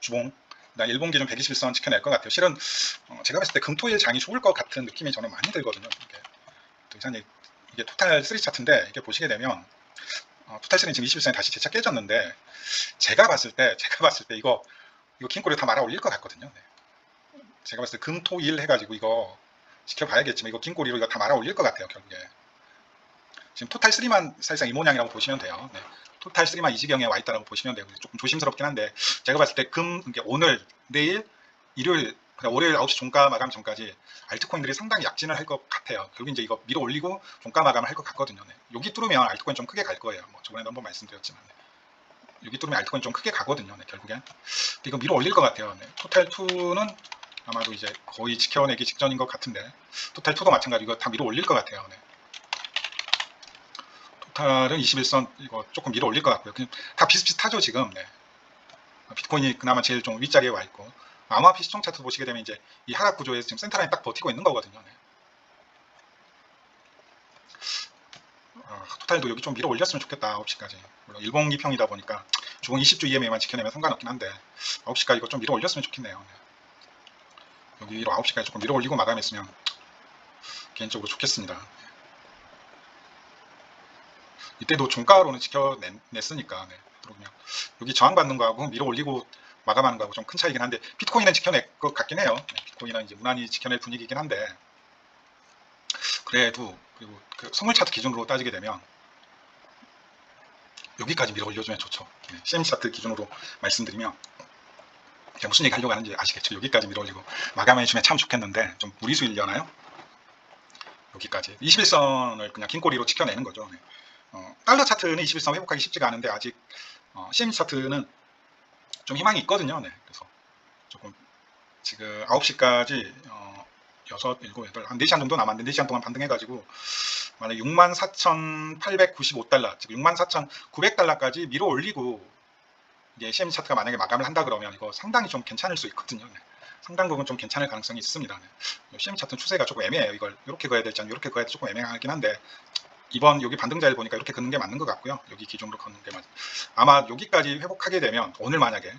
주봉, 일본 기준 121선 지켜낼 것 같아요. 실은 제가 봤을 때 금토일 장이 좋을 것 같은 느낌이 저는 많이 들거든요. 이게 토탈 3 차트인데 이게 보시게 되면 토탈 3는 지금 21선이 다시 재차 깨졌는데 제가 봤을 때 이거 긴 꼬리 다 말아 올릴 것 같거든요. 네. 제가 봤을 때 금토일 해가지고 이거 지켜봐야겠지만 이거 긴 꼬리로 이거 다 말아 올릴 것 같아요. 결국에 지금 토탈 3만 사실상 이 모양이라고 보시면 돼요. 네. 토탈 3만 이 지경에 와 있다라고 보시면 되고 조금 조심스럽긴 한데 제가 봤을 때 오늘, 내일, 일요일, 월요일 9시 종가 마감 전까지 알트코인들이 상당히 약진을 할 것 같아요. 결국 이제 이거 밀어 올리고 종가 마감을 할 것 같거든요. 네. 여기 뚫으면 알트코인 좀 크게 갈 거예요. 저번에도 한번 말씀드렸지만 여기 뚫으면 알트코인 좀 크게 가거든요. 네, 결국엔 이거 밀어 올릴 것 같아요. 네. 토탈 2는 아마도 이제 거의 지켜내기 직전인 것 같은데 토탈 2도 마찬가지로 이거 다 밀어 올릴 것 같아요. 네. 토탈은 21선 이거 조금 밀어 올릴 것 같고요. 그냥 다 비슷비슷하죠 지금. 네. 비트코인이 그나마 제일 좀 윗자리에 와 있고 암호화폐 시총 차트 보시게 되면 이제 이 하락 구조에서 지금 센터라인 딱 버티고 있는 거거든요. 네. 토탈도 여기 좀 밀어 올렸으면 좋겠다. 9시까지. 물론 일봉 기평이다 보니까 주봉 20주 EMA만 지켜내면 상관없긴 한데 9시까지 이거 좀 밀어 올렸으면 좋겠네요. 네. 여기 위로 9시까지 조금 밀어 올리고 마감했으면 개인적으로 좋겠습니다. 이때도 종가로는 지켜냈으니까 네. 그러면 여기 저항받는 거하고 밀어 올리고 마감하는 거하고 좀 큰 차이긴 한데 비트코인은 지켜낼 것 같긴 해요. 네. 비트코인은 이제 무난히 지켜낼 분위기긴 한데 그래도 그리고 그 선물 차트 기준으로 따지게 되면 여기까지 밀어 올려주면 좋죠. 네. CM 차트 기준으로 말씀드리면 제가 무슨 얘기 하려고 하는지 아시겠죠? 여기까지 밀어 올리고 마감해주면 참 좋겠는데 좀 무리수이려나요? 여기까지 21선을 그냥 긴 꼬리로 지켜내는 거죠. 네. 달러 차트는 21선 회복하기 쉽지가 않은데 아직 CM 차트는 좀 희망이 있거든요. 네. 그래서 조금 지금 9시까지 6, 7, 8, 한 4시간 정도 남았는데 4시간 동안 반등해가지고 만약 64,895달러, 즉 64,900달러까지 밀어 올리고 이게 CM 차트가 만약에 마감을 한다 그러면 이거 상당히 좀 괜찮을 수 있거든요. 네. 상당 부분 좀 괜찮을 가능성이 있습니다. 네. CM 차트 추세가 조금 애매해요. 이걸 이렇게 그어야 될지 아니면 이렇게 그어야 될지 조금 애매하긴 한데 이번 여기 반등자를 보니까 이렇게 긋는 게 맞는 것 같고요. 여기 기준으로 걷는 게 아마 여기까지 회복하게 되면 오늘 만약에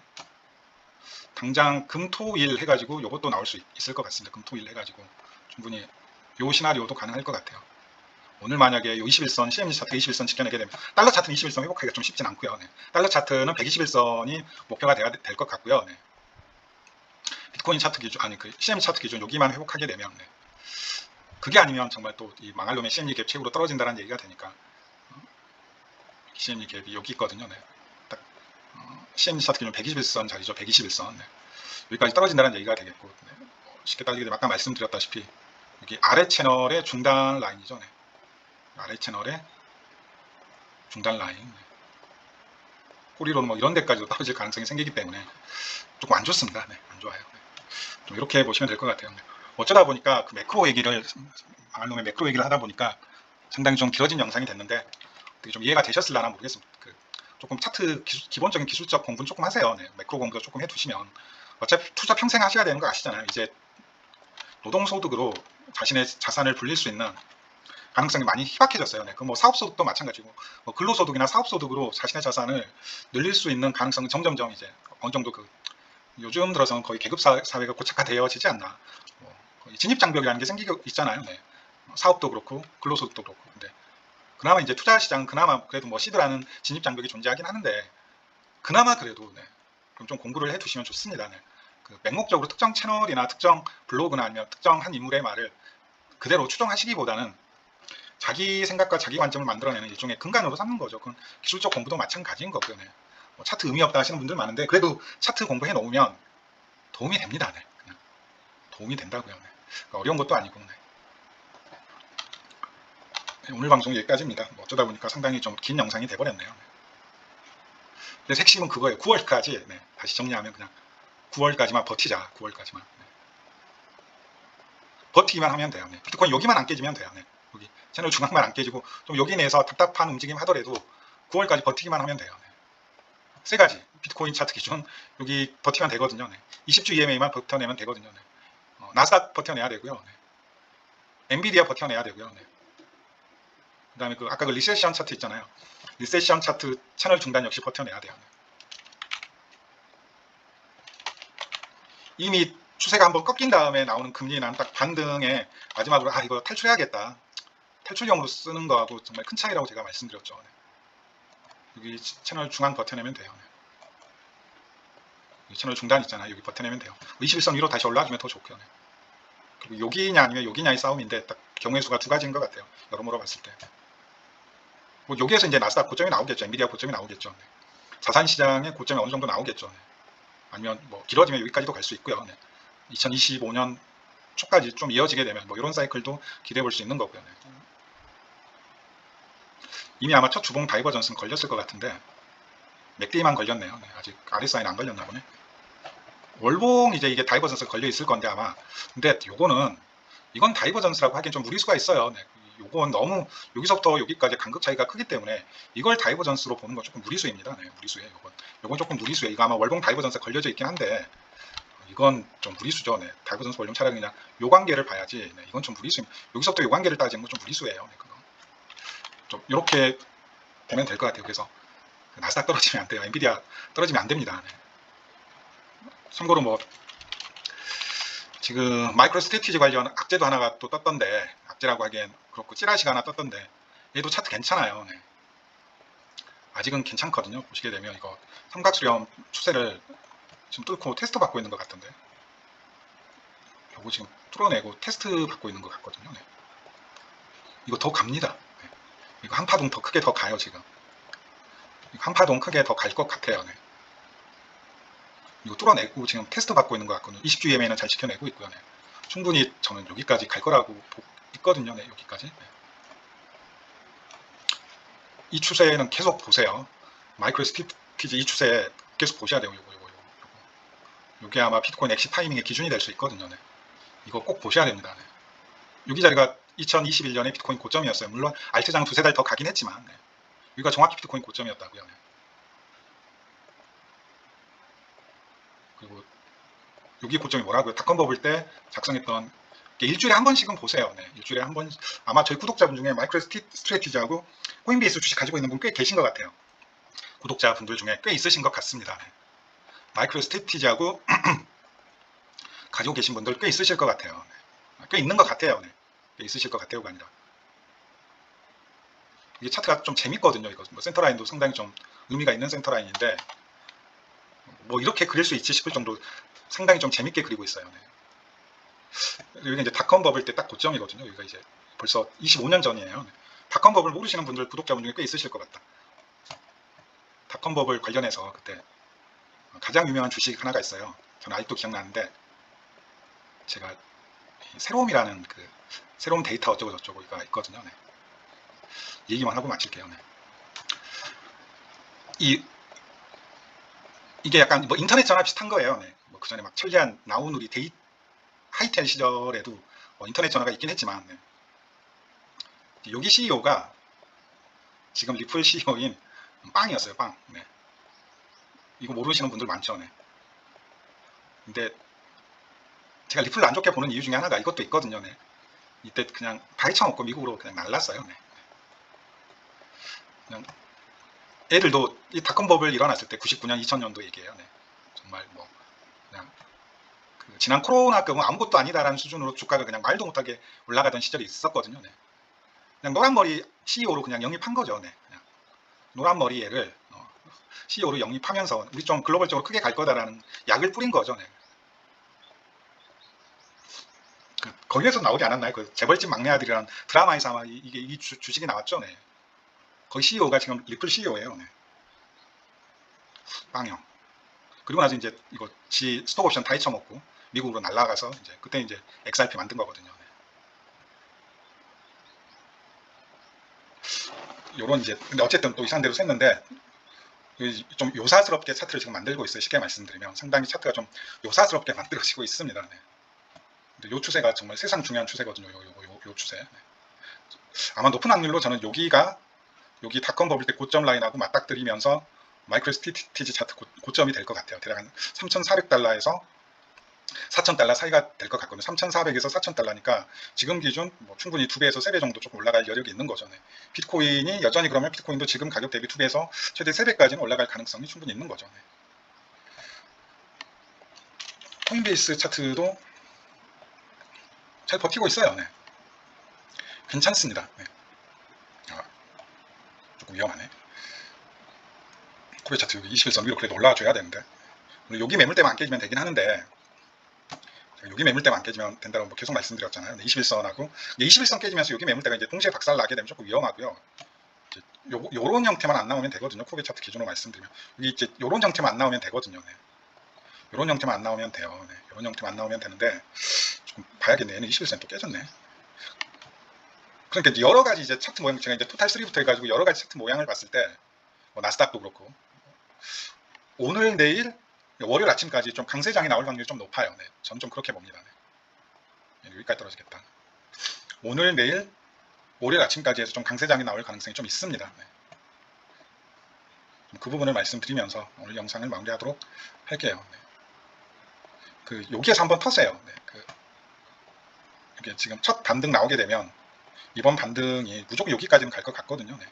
당장 금토일 해가지고 이것도 나올 수 있을 것 같습니다. 금토일 해가지고 충분히 요 시나리오도 가능할 것 같아요. 오늘 만약에 요 21선 CME 차트 21선 지켜내게 되면 달러 차트는 21선 회복하기가 좀 쉽진 않고요. 네. 달러 차트는 121선이 목표가 돼야 될 것 같고요. 네. 비트코인 차트 기준 아니 그 CME 차트 기준 여기만 회복하게 되면 네. 그게 아니면 정말 또 이 망할 놈의 CME 갭 최고로 떨어진다는 얘기가 되니까 CME 갭이 여기 있거든요. 네. 딱 CME 차트 기준 121선 자리죠. 121선. 네. 여기까지 떨어진다는 얘기가 되겠고 네. 쉽게 따지게 되면 아까 말씀드렸다시피 여기 아래 채널의 중단 라인이죠. 네. 아래 채널의 중단 라인. 네. 꼬리로는 이런 데까지도 떨어질 가능성이 생기기 때문에 조금 안 좋습니다. 네. 안 좋아요. 네. 좀 이렇게 보시면 될 것 같아요. 네. 어쩌다 보니까 그 매크로 얘기를 망할 놈의 매크로 얘기를 하다 보니까 상당히 좀 길어진 영상이 됐는데 되게 좀 이해가 되셨을라나 모르겠습니다. 조금 차트 기본적인 기술적 공부는 조금 하세요. 네. 매크로 공부도 조금 해두시면 어차피 투자 평생 하셔야 되는 거 아시잖아요. 이제 노동소득으로 자신의 자산을 불릴 수 있는 가능성이 많이 희박해졌어요. 네. 그 사업소득도 마찬가지고 근로소득이나 사업소득으로 자신의 자산을 늘릴 수 있는 가능성은 점점점 이제 어느 정도 요즘 들어서는 거의 계급 사회가 고착화되어지지 않나. 진입장벽이라는 게 생기고 있잖아요. 네. 사업도 그렇고 근로소득도 그렇고. 근데 그나마 이제 투자 시장은 그나마 그래도 시드라는 진입장벽이 존재하긴 하는데 그나마 그래도 네. 그럼 좀 공부를 해두시면 좋습니다. 네. 맹목적으로 특정 채널이나 특정 블로그나 아니면 특정 한 인물의 말을 그대로 추정하시기보다는 자기 생각과 자기 관점을 만들어내는 일종의 근간으로 삼는 거죠. 그건 기술적 공부도 마찬가지인 거고요. 네. 차트 의미 없다 하시는 분들 많은데 그래도 차트 공부해 놓으면 도움이 됩니다. 네. 그냥 도움이 된다고요. 네. 그러니까 어려운 것도 아니고. 네. 오늘 방송 여기까지입니다. 뭐 어쩌다 보니까 상당히 좀 긴 영상이 돼버렸네요. 그래서 핵심은 그거예요. 9월까지 다시 정리하면 그냥 9월까지만 버티자. 9월까지만 버티기만 하면 돼요. 비트코인 여기만 안 깨지면 돼요. 여기 채널 중앙만 안 깨지고 좀 여기 내에서 답답한 움직임 하더라도 9월까지 버티기만 하면 돼요. 세 가지 비트코인 차트 기준 여기 버티면 되거든요. 20주 EMA만 버텨내면 되거든요. 나스닥 버텨내야 되고요. 엔비디아 버텨내야 되고요. 그 다음에 아까 그 리세션 차트 있잖아요. 리세션 차트 채널 중단 역시 버텨내야 돼요. 이미 추세가 한번 꺾인 다음에 나오는 금리는 딱 반등에 마지막으로 이거 탈출해야겠다. 탈출용으로 쓰는 거하고 정말 큰 차이라고 제가 말씀드렸죠. 여기 채널 중앙 버텨내면 돼요. 여기 채널 중단 있잖아요. 여기 버텨내면 돼요. 21선 위로 다시 올라와주면 더 좋고요. 그리고 여기냐 아니면 여기냐의 싸움인데 딱 경우의 수가 두 가지인 것 같아요. 여러모로 봤을 때. 뭐 여기에서 이제 나스닥 고점이 나오겠죠. 엔비디아 고점이 나오겠죠. 자산시장의 고점이 어느 정도 나오겠죠. 아니면 뭐 길어지면 여기까지도 갈 수 있고요. 2025년 초까지 좀 이어지게 되면 뭐 이런 사이클도 기대해 볼 수 있는 거고요. 이미 아마 첫 주봉 다이버전스는 걸렸을 것 같은데 맥디만 걸렸네요. 아직 RSI는 안 걸렸나 보네. 월봉 이제 이게 다이버전스가 걸려 있을 건데 아마. 근데 이건 다이버전스라고 하기엔 좀 무리수가 있어요. 요건 너무 여기서부터 여기까지 간극 차이가 크기 때문에 이걸 다이버전스로 보는 건 조금 무리수입니다. 무리수에 요건 조금 무리수에 이거 아마 월봉 다이버전스가 걸려져 있긴 한데 이건 좀 무리수죠. 다이버전스 원룸 차라리 그냥 요 관계를 봐야지. 이건 좀 무리수입니다. 여기서부터 요 관계를 따지는 건 좀 무리수예요. 좀 이렇게 보면 될 것 같아요. 그래서 나스닥 떨어지면 안 돼요. 엔비디아 떨어지면 안 됩니다. 참고로 뭐 지금 마이크로 스트래티지 관련 악재도 하나가 또 떴던데 악재라고 하기엔 그렇고 찌라시가 하나 떴던데 얘도 차트 괜찮아요. 아직은 괜찮거든요. 보시게 되면 이거 삼각수렴 추세를 지금 뚫고 테스트 받고 있는 것 같던데 요거 지금 뚫어내고 테스트 받고 있는 것 같거든요. 이거 더 갑니다. 이거 한 파동 더 크게 더 가요. 지금 한 파동 크게 더 갈 것 같아요. 이거 뚫어내고 지금 테스트 받고 있는 것 같거든요. 20주 EMA는 잘 지켜내고 있고요. 충분히 저는 여기까지 갈 거라고 보고 있거든요. 여기까지. 이 추세는 계속 보세요. 마이크로 스트래티지 이 추세 계속 보셔야 돼요. 요게 아마 비트코인 엑시 타이밍의 기준이 될 수 있거든요. 이거 꼭 보셔야 됩니다. 여기 자리가 2021년에 비트코인 고점이었어요. 물론 알트장 두세 달 더 가긴 했지만 여기가 정확히 비트코인 고점이었다고요. 그리고 여기 고점이 뭐라고요? 닷컴 버블 때 작성했던 일주일에 한 번씩은 보세요. 일주일에 한 번. 아마 저희 구독자분 중에 마이크로 스트래티지하고 코인베이스 주식 가지고 있는 분 꽤 계신 것 같아요. 구독자분들 중에 꽤 있으신 것 같습니다. 마이크로 스트래티지하고 가지고 계신 분들 꽤 있으실 것 같아요. 꽤 있는 것 같아요. 꽤 있으실 것 같아요가 아니라 이게 차트가 좀 재밌거든요. 이거 뭐 센터라인도 상당히 좀 의미가 있는 센터라인인데 뭐 이렇게 그릴 수 있지 싶을 정도 상당히 좀 재밌게 그리고 있어요. 여기 이제 닷컴 버블 때 딱 고점이거든요. 여기가 이제 벌써 25년 전이에요. 닷컴 버블 모르시는 분들 구독자분 중에 꽤 있으실 것 같다. 닷컴 버블 관련해서 그때 가장 유명한 주식 하나가 있어요. 저는 아직도 기억나는데 제가 새로움이라는 그 새로움 데이터 어쩌고 저쩌고가 있거든요. 얘기만 하고 마칠게요. 이게 약간 뭐 인터넷 전화 비슷한 거예요. 뭐 그 전에 막 천리안 나우누리 하이텔 시절에도 뭐 인터넷 전화가 있긴 했지만 여기 CEO가 지금 리플 CEO인 빵이었어요. 빵. 이거 모르시는 분들 많죠. 근데 제가 리플을 안 좋게 보는 이유 중에 하나가 이것도 있거든요. 이때 그냥 발쳐먹고 미국으로 그냥 날랐어요. 그냥 애들도 이 닷컴 버블 일어났을 때 99년 2000년도 얘기예요. 정말 뭐 그냥 지난 코로나급은 아무것도 아니다라는 수준으로 주가가 그냥 말도 못하게 올라가던 시절이 있었거든요. 그냥 노란머리 CEO로 그냥 영입한 거죠. 그냥 노란머리 애를 CEO로 영입하면서 우리 좀 글로벌적으로 크게 갈 거다라는 약을 뿌린 거죠. 거기에서 나오지 않았나요? 그 재벌집 막내 아들이라는 드라마에서 아마 이 주식이 나왔죠. 거기 CEO가 지금 리플 CEO예요. 빵형. 그리고 나서 이제 이거 지 스톡옵션 다 잊혀먹고 미국으로 날아가서 이제 그때 이제 XRP 만든 거거든요. 요런 이제 근데 어쨌든 또 이상대로 샜는데 좀 요사스럽게 차트를 지금 만들고 있어요. 쉽게 말씀드리면 상당히 차트가 좀 요사스럽게 만들어지고 있습니다. 네. 근데 요 추세가 정말 세상 중요한 추세거든요. 요 추세. 네. 아마 높은 확률로 저는 여기 닷컴 버블 때 고점 라인하고 맞닥뜨리면서 마이크로 스티지 차트 고점이 될 것 같아요. 대략 한 3,400달러에서 4,000달러 사이가 될 것 같거든요. 3,400에서 4,000달러니까 지금 기준 뭐 충분히 2배에서 3배 정도 조금 올라갈 여력이 있는 거죠. 네. 비트코인이 여전히 그러면 비트코인도 지금 가격 대비 2배에서 최대 3배까지는 올라갈 가능성이 충분히 있는 거죠. 네. 코인베이스 차트도 잘 버티고 있어요. 네. 괜찮습니다. 네. 조금 위험하네. 코베 차트 여기 21선 위로 그래도 올라와줘야 되는데 여기 매물대만 안 깨지면 되긴 하는데 여기 매물대만 안 깨지면 된다고 뭐 계속 말씀드렸잖아요. 21선하고 21선 깨지면서 여기 매물대가 이제 동시에 박살 나게 되면 조금 위험하고요. 요런 형태만 안 나오면 되거든요. 코베 차트 기준으로 말씀드리면 여기 이제 요런 형태만 안 나오면 되거든요. 네. 요런 형태만 안 나오면 돼요. 네. 요런 형태만 안 나오면 되는데 조금 봐야겠네. 얘는 21선 또 깨졌네. 그러니까 여러 가지 이제 차트 모양 제가 이제 토탈 3부터 해가지고 여러 가지 차트 모양을 봤을 때 뭐 나스닥도 그렇고 오늘 내일 월요일 아침까지 좀 강세장이 나올 확률이 좀 높아요. 네. 저는 좀 그렇게 봅니다. 네. 여기까지 떨어지겠다. 오늘 내일 월요일 아침까지 해서 좀 강세장이 나올 가능성이 좀 있습니다. 네. 그 부분을 말씀드리면서 오늘 영상을 마무리하도록 할게요. 네. 여기에서 한번 터세요. 네. 이게 지금 첫 반등 나오게 되면 이번 반등이 무조건 여기까지는 갈 것 같거든요. 네.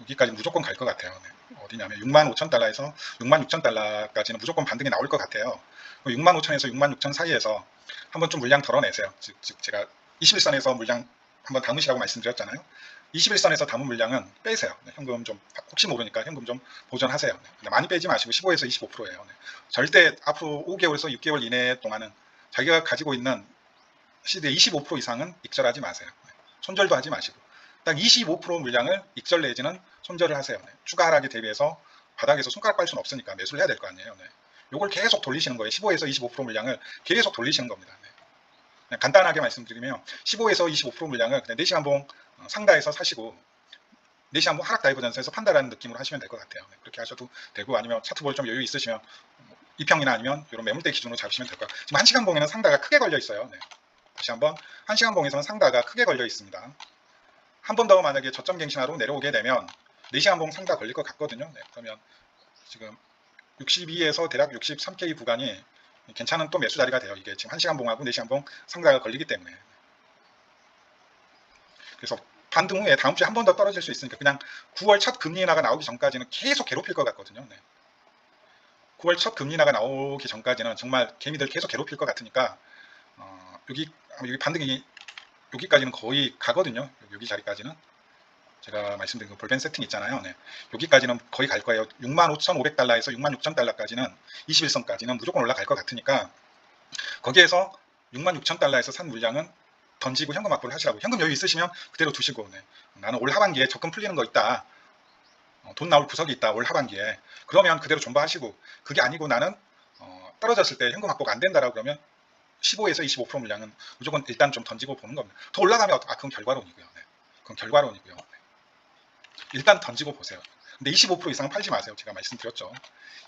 여기까지 무조건 갈 것 같아요. 네. 어디냐면 65,000달러에서 66,000달러까지는 무조건 반등이 나올 것 같아요. 65,000에서 66,000 사이에서 한번 좀 물량 덜어내세요. 즉 제가 21선에서 물량 한번 담으시라고 말씀드렸잖아요. 21선에서 담은 물량은 빼세요. 네. 현금 좀 혹시 모르니까 현금 좀 보존하세요. 네. 많이 빼지 마시고 15에서 25%예요. 네. 절대 앞으로 5개월에서 6개월 이내 동안은 자기가 가지고 있는 시드의 25% 이상은 익절하지 마세요. 네. 손절도 하지 마시고 딱 25% 물량을 익절 내지는 손절을 하세요. 네. 추가 하락에 대비해서 바닥에서 손가락 빨 수는 없으니까 매수를 해야 될 거 아니에요. 네. 요걸 계속 돌리시는 거예요. 15에서 25% 물량을 계속 돌리시는 겁니다. 네. 간단하게 말씀드리면 15에서 25% 물량을 그냥 4시간 봉 상가에서 사시고 4시간 봉 하락 다이버전스에서 판다라는 느낌으로 하시면 될 것 같아요. 네. 그렇게 하셔도 되고 아니면 차트 볼 좀 여유 있으시면 2평이나 아니면 이런 매물대 기준으로 잡으시면 될 것 같아요. 지금 1시간 봉에는 상다가 크게 걸려 있어요. 네. 다시 한번 1시간 봉에서는 상다가 크게 걸려 있습니다. 한 번 더 만약에 저점 갱신하러 내려오게 되면 4시간 봉 상다 걸릴 것 같거든요. 네, 그러면 지금 62에서 대략 63K 구간이 괜찮은 또 매수 자리가 돼요. 이게 지금 1시간 봉하고 4시간 봉 상다가 걸리기 때문에. 그래서 반등 후에 다음 주에 한 번 더 떨어질 수 있으니까 그냥 9월 첫 금리 인하가 나오기 전까지는 계속 괴롭힐 것 같거든요. 네. 9월 첫 금리 인하가 나오기 전까지는 정말 개미들 계속 괴롭힐 것 같으니까 여기 반등이 여기까지는 거의 가거든요. 여기 자리까지는 제가 말씀드린 그 볼펜 세팅 있잖아요. 네. 여기까지는 거의 갈 거예요. 65,500달러에서 66,000달러까지는 21선까지는 무조건 올라갈 것 같으니까 거기에서 66,000달러에서 산 물량은 던지고 현금 확보를 하시라고. 현금 여유 있으시면 그대로 두시고 네. 나는 올 하반기에 적금 풀리는 거 있다. 돈 나올 구석이 있다. 올 하반기에. 그러면 그대로 존버하시고 그게 아니고 나는 떨어졌을 때 현금 확보가 안 된다라고 그러면 15에서 25% 물량은 무조건 일단 좀 던지고 보는 겁니다. 더 올라가면 그건 결과론이고요. 네. 그건 결과론이고요. 네. 일단 던지고 보세요. 근데 25% 이상은 팔지 마세요. 제가 말씀드렸죠.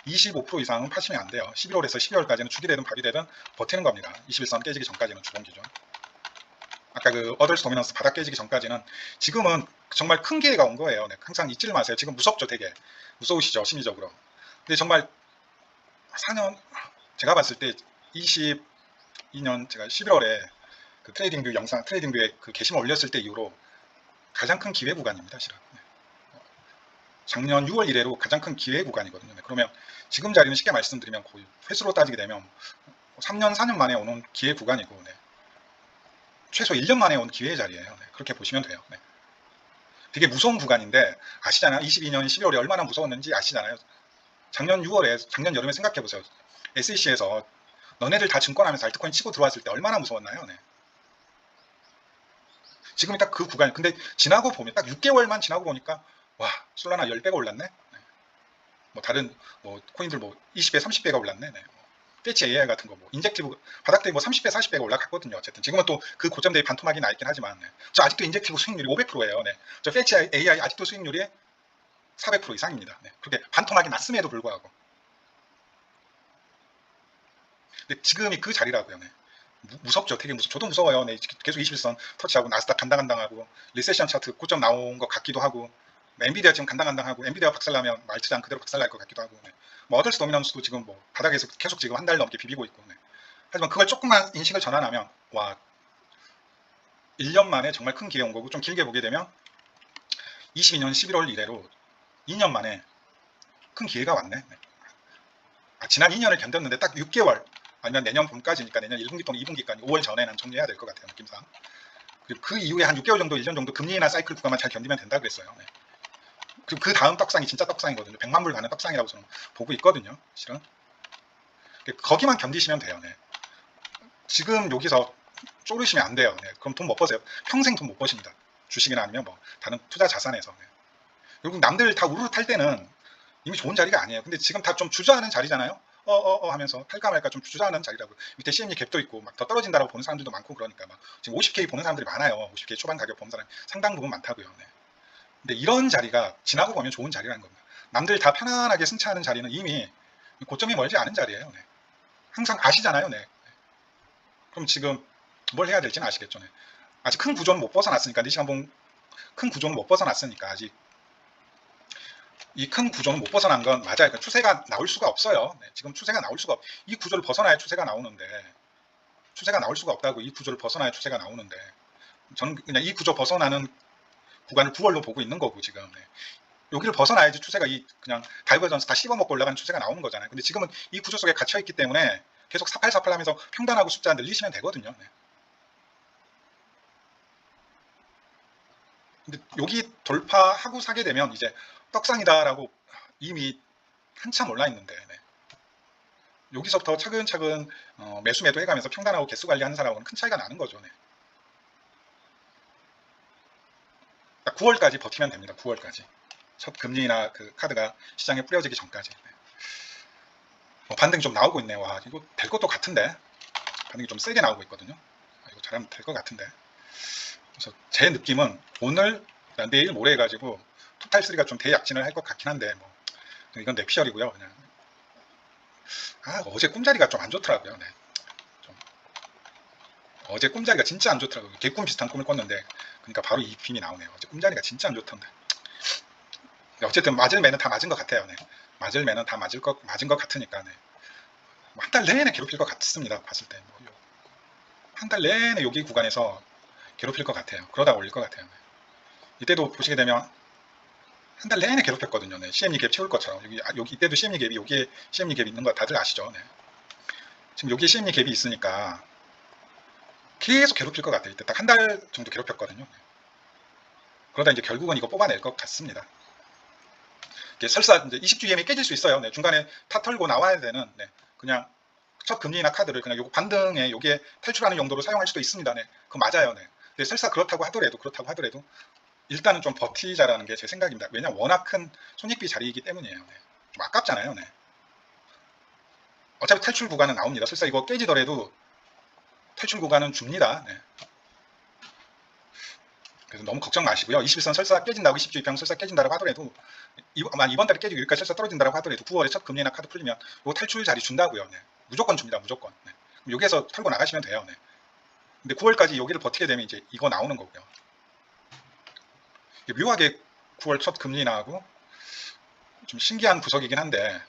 25% 이상은 파시면 안 돼요. 11월에서 12월까지는 축이 되든 밥이 되든 버티는 겁니다. 21선 깨지기 전까지는 주봉 기준. 아까 그 어덜스 도미넌스 바닥 깨지기 전까지는 지금은 정말 큰 기회가 온 거예요. 네. 항상 잊지를 마세요. 지금 무섭죠, 되게. 무서우시죠, 심리적으로. 근데 정말 4년 제가 봤을 때 22년 제가 11월에 그 트레이딩뷰 영상, 트레이딩뷰에 그 게시물 올렸을 때 이후로 가장 큰 기회 구간입니다, 실은. 네. 작년 6월 이래로 가장 큰 기회 구간이거든요. 네. 그러면 지금 자리는 쉽게 말씀드리면 거의 횟수로 따지게 되면 3년, 4년 만에 오는 기회 구간이고 네. 최소 1년 만에 온 기회의 자리예요. 네. 그렇게 보시면 돼요. 네. 되게 무서운 구간인데 아시잖아요. 22년 12월에 얼마나 무서웠는지 아시잖아요. 작년 6월에 작년 여름에 생각해보세요. SEC에서 너네들 다 증권하면서 알트코인 치고 들어왔을 때 얼마나 무서웠나요? 네. 지금이 딱 그 구간. 근데 지나고 보면 딱 6개월만 지나고 보니까 와 솔라나 10배가 올랐네. 네. 뭐 다른 뭐 코인들 뭐 20배, 30배가 올랐네. 네. 패치 AI 같은 거 뭐 인젝티브 바닥대 뭐 30배 40배가 올라갔거든요. 어쨌든 지금은 또 그 고점대에 반토막이 나 있긴 하지만 네. 저 아직도 인젝티브 수익률이 500%예요. 네. 저 패치 AI 아직도 수익률이 400% 이상입니다. 네. 그렇게 반토막이 났음에도 불구하고. 근데 지금이 그 자리라고요. 네. 무섭죠. 되게 무섭죠. 저도 무서워요. 네. 계속 21선 터치하고 나스닥 간당간당하고 리세션 차트 고점 나온 것 같기도 하고 엔비디아 지금 간당간당하고 엔비디아 박살나면 말트장 그대로 박살날 것 같기도 하고 뭐 어덜스 도미넌스도 지금 뭐 바닥에서 계속 지금 한 달 넘게 비비고 있고 하지만 그걸 조금만 인식을 전환하면 와 1년 만에 정말 큰 기회 온 거고 좀 길게 보게 되면 22년 11월 이래로 2년 만에 큰 기회가 왔네. 지난 2년을 견뎠는데 딱 6개월 아니면 내년 봄까지니까 내년 1분기 또는 2분기까지 5월 전에는 정리해야 될 것 같아요. 느낌상. 그리고 그 이후에 한 6개월 정도 1년 정도 금리나 사이클 구간만 잘 견디면 된다 그랬어요. 네. 그리고 그 다음 떡상이 진짜 떡상이거든요. 100만 불 가는 떡상이라고 저는 보고 있거든요. 실은. 거기만 견디시면 돼요. 네. 지금 여기서 쪼르시면 안 돼요. 네. 그럼 돈 못 버세요. 평생 돈 못 버십니다. 주식이나 아니면 뭐 다른 투자 자산에서. 네. 결국 남들 다 우르르 탈 때는 이미 좋은 자리가 아니에요. 근데 지금 다 좀 주저하는 자리잖아요. 하면서 탈까 말까 좀 주저하는 자리라고. 밑에 CME 갭도 있고 막 더 떨어진다라고 보는 사람들도 많고 그러니까 막 지금 50K 보는 사람들이 많아요. 50K 초반 가격 보는 사람 상당 부분 많다고요. 네. 근데 이런 자리가 지나고 보면 좋은 자리라는 겁니다. 남들 다 편안하게 승차하는 자리는 이미 고점이 멀지 않은 자리예요. 네. 항상 아시잖아요. 네. 그럼 지금 뭘 해야 될지는 아시겠죠. 네. 아직 큰 구조는 못 벗어났으니까 니시간봉 큰 구조는 못 벗어났으니까 아직 이 큰 구조는 못 벗어난 건 맞아요. 그러니까 추세가 나올 수가 없어요. 네. 지금 추세가 나올 수가 이 구조를 벗어나야 추세가 나오는데 추세가 나올 수가 없다고. 이 구조를 벗어나야 추세가 나오는데 저는 그냥 이 구조 벗어나는 구간을 9월로 보고 있는 거고 지금. 네. 여기를 벗어나야지 추세가 이 그냥 다이버전스 다 씹어먹고 올라가는 추세가 나오는 거잖아요. 근데 지금은 이 구조 속에 갇혀 있기 때문에 계속 사팔사팔 하면서 평단하고 숫자 늘리시면 되거든요. 네. 근데 여기 돌파하고 사게 되면 이제 떡상이다라고 이미 한참 올라 있는데 네. 여기서부터 차근차근 매수 매도 해가면서 평단하고 개수 관리하는 사람하고는 큰 차이가 나는 거죠. 네. 9월까지 버티면 됩니다. 9월까지 첫 금리나 그 카드가 시장에 뿌려지기 전까지. 네. 반등이 좀 나오고 있네요. 와 이거 될 것도 같은데 반등이 좀 세게 나오고 있거든요. 이거 잘하면 될 것 같은데. 그래서 제 느낌은 오늘 내일 모레 해가지고 토탈3가 좀 대약진을 할 것 같긴 한데 뭐 이건 내 피셜이고요. 그냥 어제 꿈자리가 좀 안 좋더라고요. 네. 좀 어제 꿈자리가 진짜 안 좋더라고요. 개꿈 비슷한 꿈을 꿨는데 그러니까 바로 이 빔이 나오네요. 어제 꿈자리가 진짜 안 좋던데. 어쨌든 맞을 매는 다 맞은 것 같아요. 네. 맞을 매는 다 맞은 것 같으니까 네. 한 달 내내 괴롭힐 것 같습니다. 봤을 때. 한 달 내내 여기 구간에서 괴롭힐 것 같아요. 그러다 올릴 것 같아요. 네. 이때도 보시게 되면 한 달 내내 괴롭혔거든요. 네. CME 갭 채울 것처럼. 여기 이때도 CME 갭이 여기에 CME 갭이 있는 거 다들 아시죠? 네. 지금 여기에 CME 갭이 있으니까 계속 괴롭힐 것 같아요. 이때 딱 한 달 정도 괴롭혔거든요. 네. 그러다 이제 결국은 이거 뽑아낼 것 같습니다. 설사 이제 20주 EM이 깨질 수 있어요. 네. 중간에 타 털고 나와야 되는 네. 그냥 첫 금리나 카드를 그냥 요 반등에 요게 탈출하는 용도로 사용할 수도 있습니다. 네. 그거 맞아요. 네. 근데 설사 그렇다고 하더라도 일단은 좀 버티자라는 게 제 생각입니다. 왜냐면 워낙 큰 손익비 자리이기 때문이에요. 네. 좀 아깝잖아요. 네. 어차피 탈출 구간은 나옵니다. 설사 이거 깨지더라도 탈출 구간은 줍니다. 네. 그래서 너무 걱정 마시고요. 21선 설사 깨진다고 20주 입장 설사 깨진다고 하더라도 이번 달에 깨지고 여기까지 설사 떨어진다고 하더라도 9월에 첫 금리나 카드 풀리면 요 탈출 자리 준다고요. 네. 무조건 줍니다. 무조건. 네. 여기에서 털고 나가시면 돼요. 네. 근데 9월까지 여기를 버티게 되면 이제 이거 나오는 거고요. 묘하게 9월 첫 금리 나하고 좀 신기한 구석이긴 한데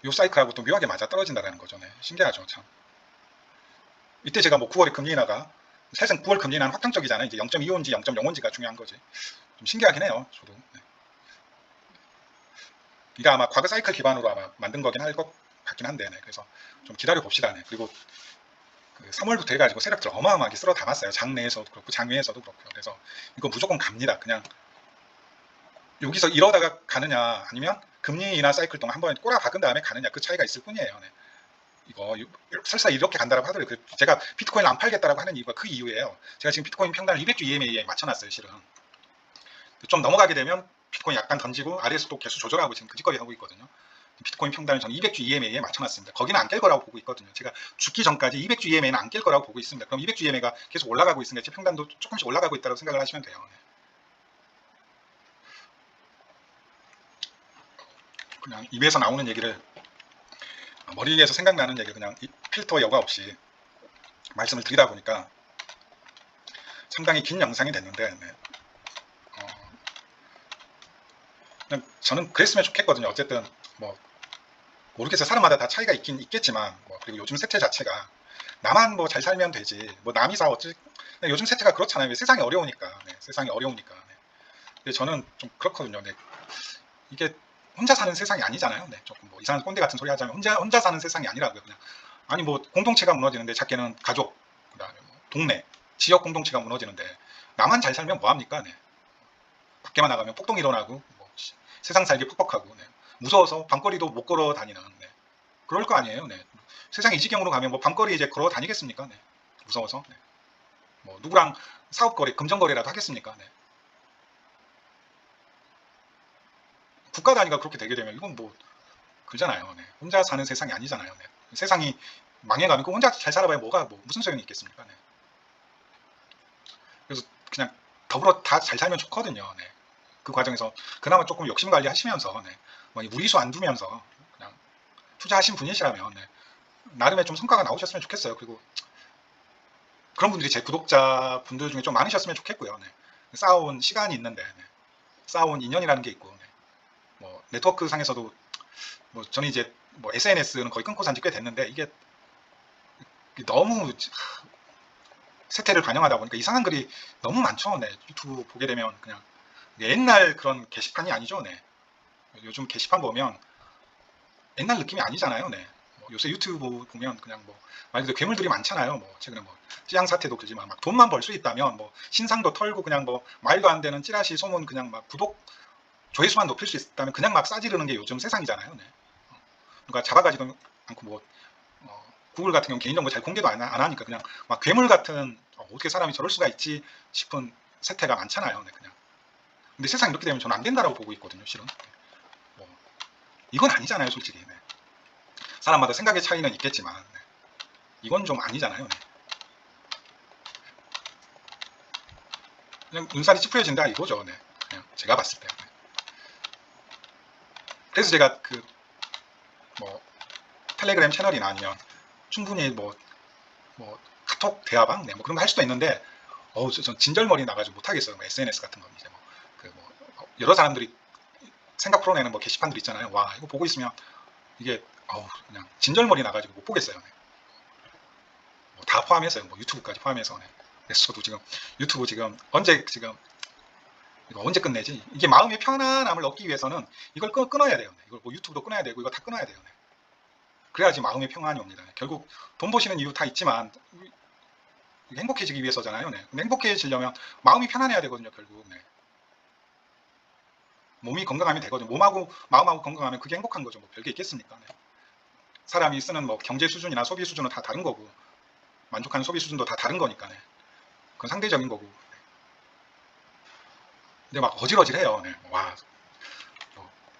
요 사이클하고 또 묘하게 맞아 떨어진다는 거죠. 네. 신기하죠. 참. 이때 제가 뭐 9월에 금리 인하가 사실상 9월 금리 인하는 확정적이잖아요. 이제 0.25인지 0.05인지가 중요한 거지. 좀 신기하긴 해요. 저도. 네. 이게 아마 과거 사이클 기반으로 아마 만든 거긴 할 것 같긴 한데 네. 그래서 좀 기다려 봅시다. 네. 그리고 그 3월부터 해가지고 세력들 어마어마하게 쓸어 담았어요. 장내에서도 그렇고 장외에서도 그렇고요. 그래서 이거 무조건 갑니다. 그냥 여기서 이러다가 가느냐 아니면 금리 인하 사이클 동안 한번 꼬라 박은 다음에 가느냐 그 차이가 있을 뿐이에요. 네. 이거 설사 이렇게 간다라고 하더라도 제가 비트코인을 안 팔겠다라고 하는 이유가 그 이유예요. 제가 지금 비트코인 평단을 200주 EMA에 맞춰놨어요. 실은 좀 넘어가게 되면 비트코인 약간 던지고 아래에서 또 계속 조절하고 지금 그 짓거리 하고 있거든요. 비트코인 평단을 저는 200주 EMA에 맞춰놨습니다. 거기는 안 깰 거라고 보고 있거든요. 제가 죽기 전까지 200주 EMA는 안 깰 거라고 보고 있습니다. 그럼 200주 EMA가 계속 올라가고 있으니까 제 평단도 조금씩 올라가고 있다고 생각을 하시면 돼요. 네. 그냥 입에서 나오는 얘기를 머리에서 생각나는 얘기 그냥 필터 여과 없이 말씀을 드리다 보니까 상당히 긴 영상이 됐는데 네. 저는 그랬으면 좋겠거든요. 어쨌든 뭐 모르겠어요. 사람마다 다 차이가 있긴 있겠지만 뭐 그리고 요즘 세태 자체가 나만 뭐 잘 살면 되지 뭐 남이 사 어찌 요즘 세태가 그렇잖아요. 세상이 어려우니까 세상이 어려우니까 근데 저는 좀 그렇거든요. 이게 혼자 사는 세상이 아니잖아요. 조금 뭐 이상한 꼰대 같은 소리 하자면 혼자 사는 세상이 아니라고요. 그냥 아니 뭐 공동체가 무너지는데 작게는 가족 그다음에 뭐 동네 지역 공동체가 무너지는데 나만 잘 살면 뭐 합니까? 밖에만 나가면 폭동 일어나고 뭐 세상 살기 퍽퍽하고 무서워서 밤거리도 못 걸어 다니는 그럴 거 아니에요. 세상이 이 지경으로 가면 뭐 밤거리 이제 걸어 다니겠습니까? 무서워서 뭐 누구랑 사업거래 금전거래라도 하겠습니까? 국가 단위가 그렇게 되게 되면 이건 뭐 그잖아요. 혼자 사는 세상이 아니잖아요. 세상이 망해가면 그 혼자 잘 살아봐야 뭐가 뭐 무슨 소용이 있겠습니까? 그래서 그냥 더불어 다 잘 살면 좋거든요. 그 과정에서 그나마 조금 욕심 관리하시면서 뭐 무리수 안 두면서 그냥 투자하신 분이시라면 나름의 좀 성과가 나오셨으면 좋겠어요. 그리고 그런 분들이 제 구독자 분들 중에 좀 많으셨으면 좋겠고요. 쌓아온 시간이 있는데 쌓아온 인연이라는 게 있고 뭐 네트워크 상에서도 뭐 저는 이제 뭐 SNS는 거의 끊고 산지 꽤 됐는데 이게 너무 세태를 반영하다 보니까 이상한 글이 너무 많죠. 유튜브 보게 되면 그냥 옛날 그런 게시판이 아니죠. 요즘 게시판 보면 옛날 느낌이 아니잖아요. 뭐 요새 유튜브 보면 그냥 뭐 말 그대로 괴물들이 많잖아요. 뭐 최근에 뭐 찌양 사태도 그렇지만 막 돈만 벌 수 있다면 뭐 신상도 털고 그냥 뭐 말도 안 되는 찌라시 소문 그냥 막 구독 조회수만 높일 수 있다면 그냥 막 싸지르는 게 요즘 세상이잖아요. 누가 잡아가지도 않고 뭐 구글 같은 경우 개인정보 잘 공개도 안 하니까 그냥 막 괴물 같은 어떻게 사람이 저럴 수가 있지 싶은 세태가 많잖아요. 그냥 근데 세상이 이렇게 되면 저는 안 된다라고 보고 있거든요. 실은 뭐 이건 아니잖아요. 솔직히 사람마다 생각의 차이는 있겠지만 이건 좀 아니잖아요. 그냥 눈살이 찌푸려진다 이거죠. 그냥 제가 봤을 때. 그래서 제가 그 뭐 텔레그램 채널이나 아니면 충분히 뭐 카톡 대화방 뭐 그런 거 할 수도 있는데 전 진절머리 나가지고 못하겠어요. 뭐 SNS 같은 거 이제 여러 사람들이 생각 풀어내는 뭐 게시판들 있잖아요. 와 이거 보고 있으면 이게 그냥 진절머리 나가지고 못 보겠어요. 뭐 다 포함해서요. 뭐 유튜브까지 포함해서. 그래서 저도 지금 유튜브 지금 언제 끝내지? 이게 마음의 편안함을 얻기 위해서는 이걸 끊어야 돼요. 이걸 뭐 유튜브도 끊어야 되고 이거 다 끊어야 돼요. 그래야지 마음의 평안이 옵니다. 결국 돈 버시는 이유 다 있지만 행복해지기 위해서잖아요. 근데 행복해지려면 마음이 편안해야 되거든요. 결국 몸이 건강하면 되거든요. 몸하고 마음하고 건강하면 그게 행복한 거죠. 뭐 별게 있겠습니까? 사람이 쓰는 뭐 경제 수준이나 소비 수준은 다 다른 거고 만족하는 소비 수준도 다 다른 거니까 그건 상대적인 거고. 근데 막 어질어질해요. 와,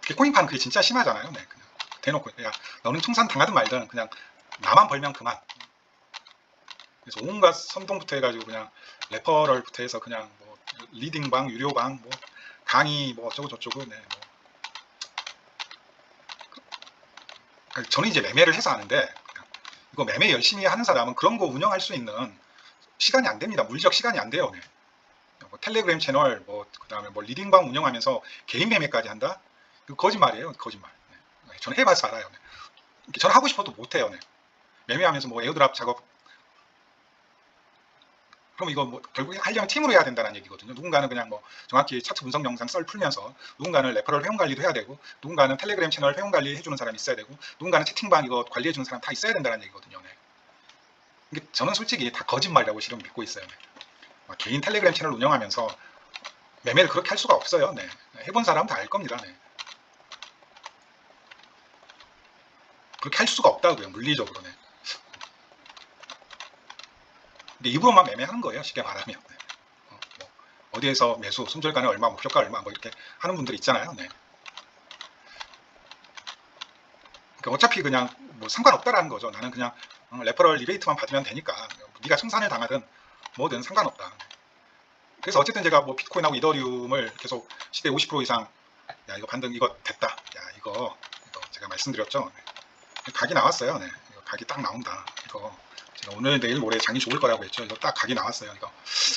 비트코인판 그게 진짜 심하잖아요. 그냥 대놓고 야 너는 청산 당하든 말든 그냥 나만 벌면 그만. 그래서 온갖 선동부터 해가지고 그냥 레퍼럴부터 해서 그냥 뭐 리딩방, 유료방, 뭐 강의 뭐 어쩌고 저쩌고 저는 이제 매매를 해서 하는데 이거 매매 열심히 하는 사람은 그런 거 운영할 수 있는 시간이 안 됩니다. 물리적 시간이 안 돼요. 뭐 텔레그램 채널 뭐 그다음에 뭐 리딩방 운영하면서 개인 매매까지 한다? 이거 거짓말이에요. 거짓말. 저는 해봐서 알아요. 저는 하고 싶어도 못해요. 매매하면서 뭐 에어드랍 작업 그럼 이거 뭐 결국에 하려면 팀으로 해야 된다는 얘기거든요. 누군가는 그냥 뭐 정확히 차트 분석 영상 썰 풀면서 누군가는 레퍼럴 회원 관리도 해야 되고 누군가는 텔레그램 채널 회원 관리 해주는 사람이 있어야 되고 누군가는 채팅방 이거 관리해주는 사람 다 있어야 된다는 얘기거든요. 이게 저는 솔직히 다 거짓말이라고 실은 믿고 있어요. 개인 텔레그램 채널 운영하면서 매매를 그렇게 할 수가 없어요. 해본 사람은 다 알 겁니다. 그렇게 할 수가 없다고요. 물리적으로. 근데 입으로만 매매하는 거예요. 쉽게 말하면. 뭐 어디에서 매수, 손절가는 얼마, 목표가 얼마 뭐 이렇게 하는 분들 있잖아요. 어차피 그냥 뭐 상관없다라는 거죠. 나는 그냥 레퍼럴 리베이트만 받으면 되니까 네가 청산을 당하든 뭐든 상관없다. 그래서 어쨌든 제가 뭐 비트코인하고 이더리움을 계속 시대 50% 이상, 야 이거 반등 이거 됐다, 야 이거 제가 말씀드렸죠. 네. 각이 나왔어요. 네. 이거 각이 딱 나온다. 이거 제가 오늘 내일 모레 장이 좋을 거라고 했죠. 이거 딱 각이 나왔어요. 이거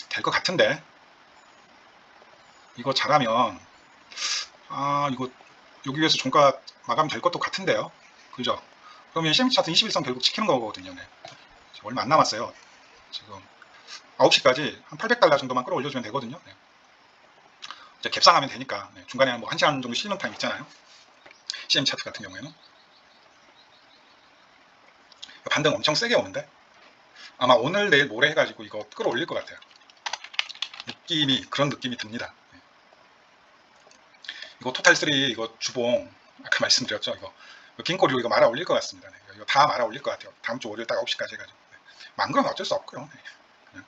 될 것 같은데, 이거 잘하면 이거 여기 위에서 종가 마감 될 것도 같은데요. 그죠? 그러면 CME 차트 21선 결국 지키는 거거든요. 네. 얼마 안 남았어요. 지금 9시까지 한 800달러 정도만 끌어올려주면 되거든요. 네. 이제 갭상하면 되니까. 네. 중간에 뭐 1시간 정도 쉬는 타임 있잖아요. CME 차트 같은 경우에는 반등 엄청 세게 오는데 아마 오늘 내일 모레 해가지고 이거 끌어올릴 것 같아요. 그런 느낌이 듭니다. 네. 이거 토탈3 이거 주봉 아까 말씀드렸죠. 이거 긴꼬리로 이거 말아 올릴 것 같습니다. 네. 이거 다 말아 올릴 것 같아요. 다음 주 월요일 딱 9시까지 해가지고. 네. 망그러면 어쩔 수 없고요. 네. 그냥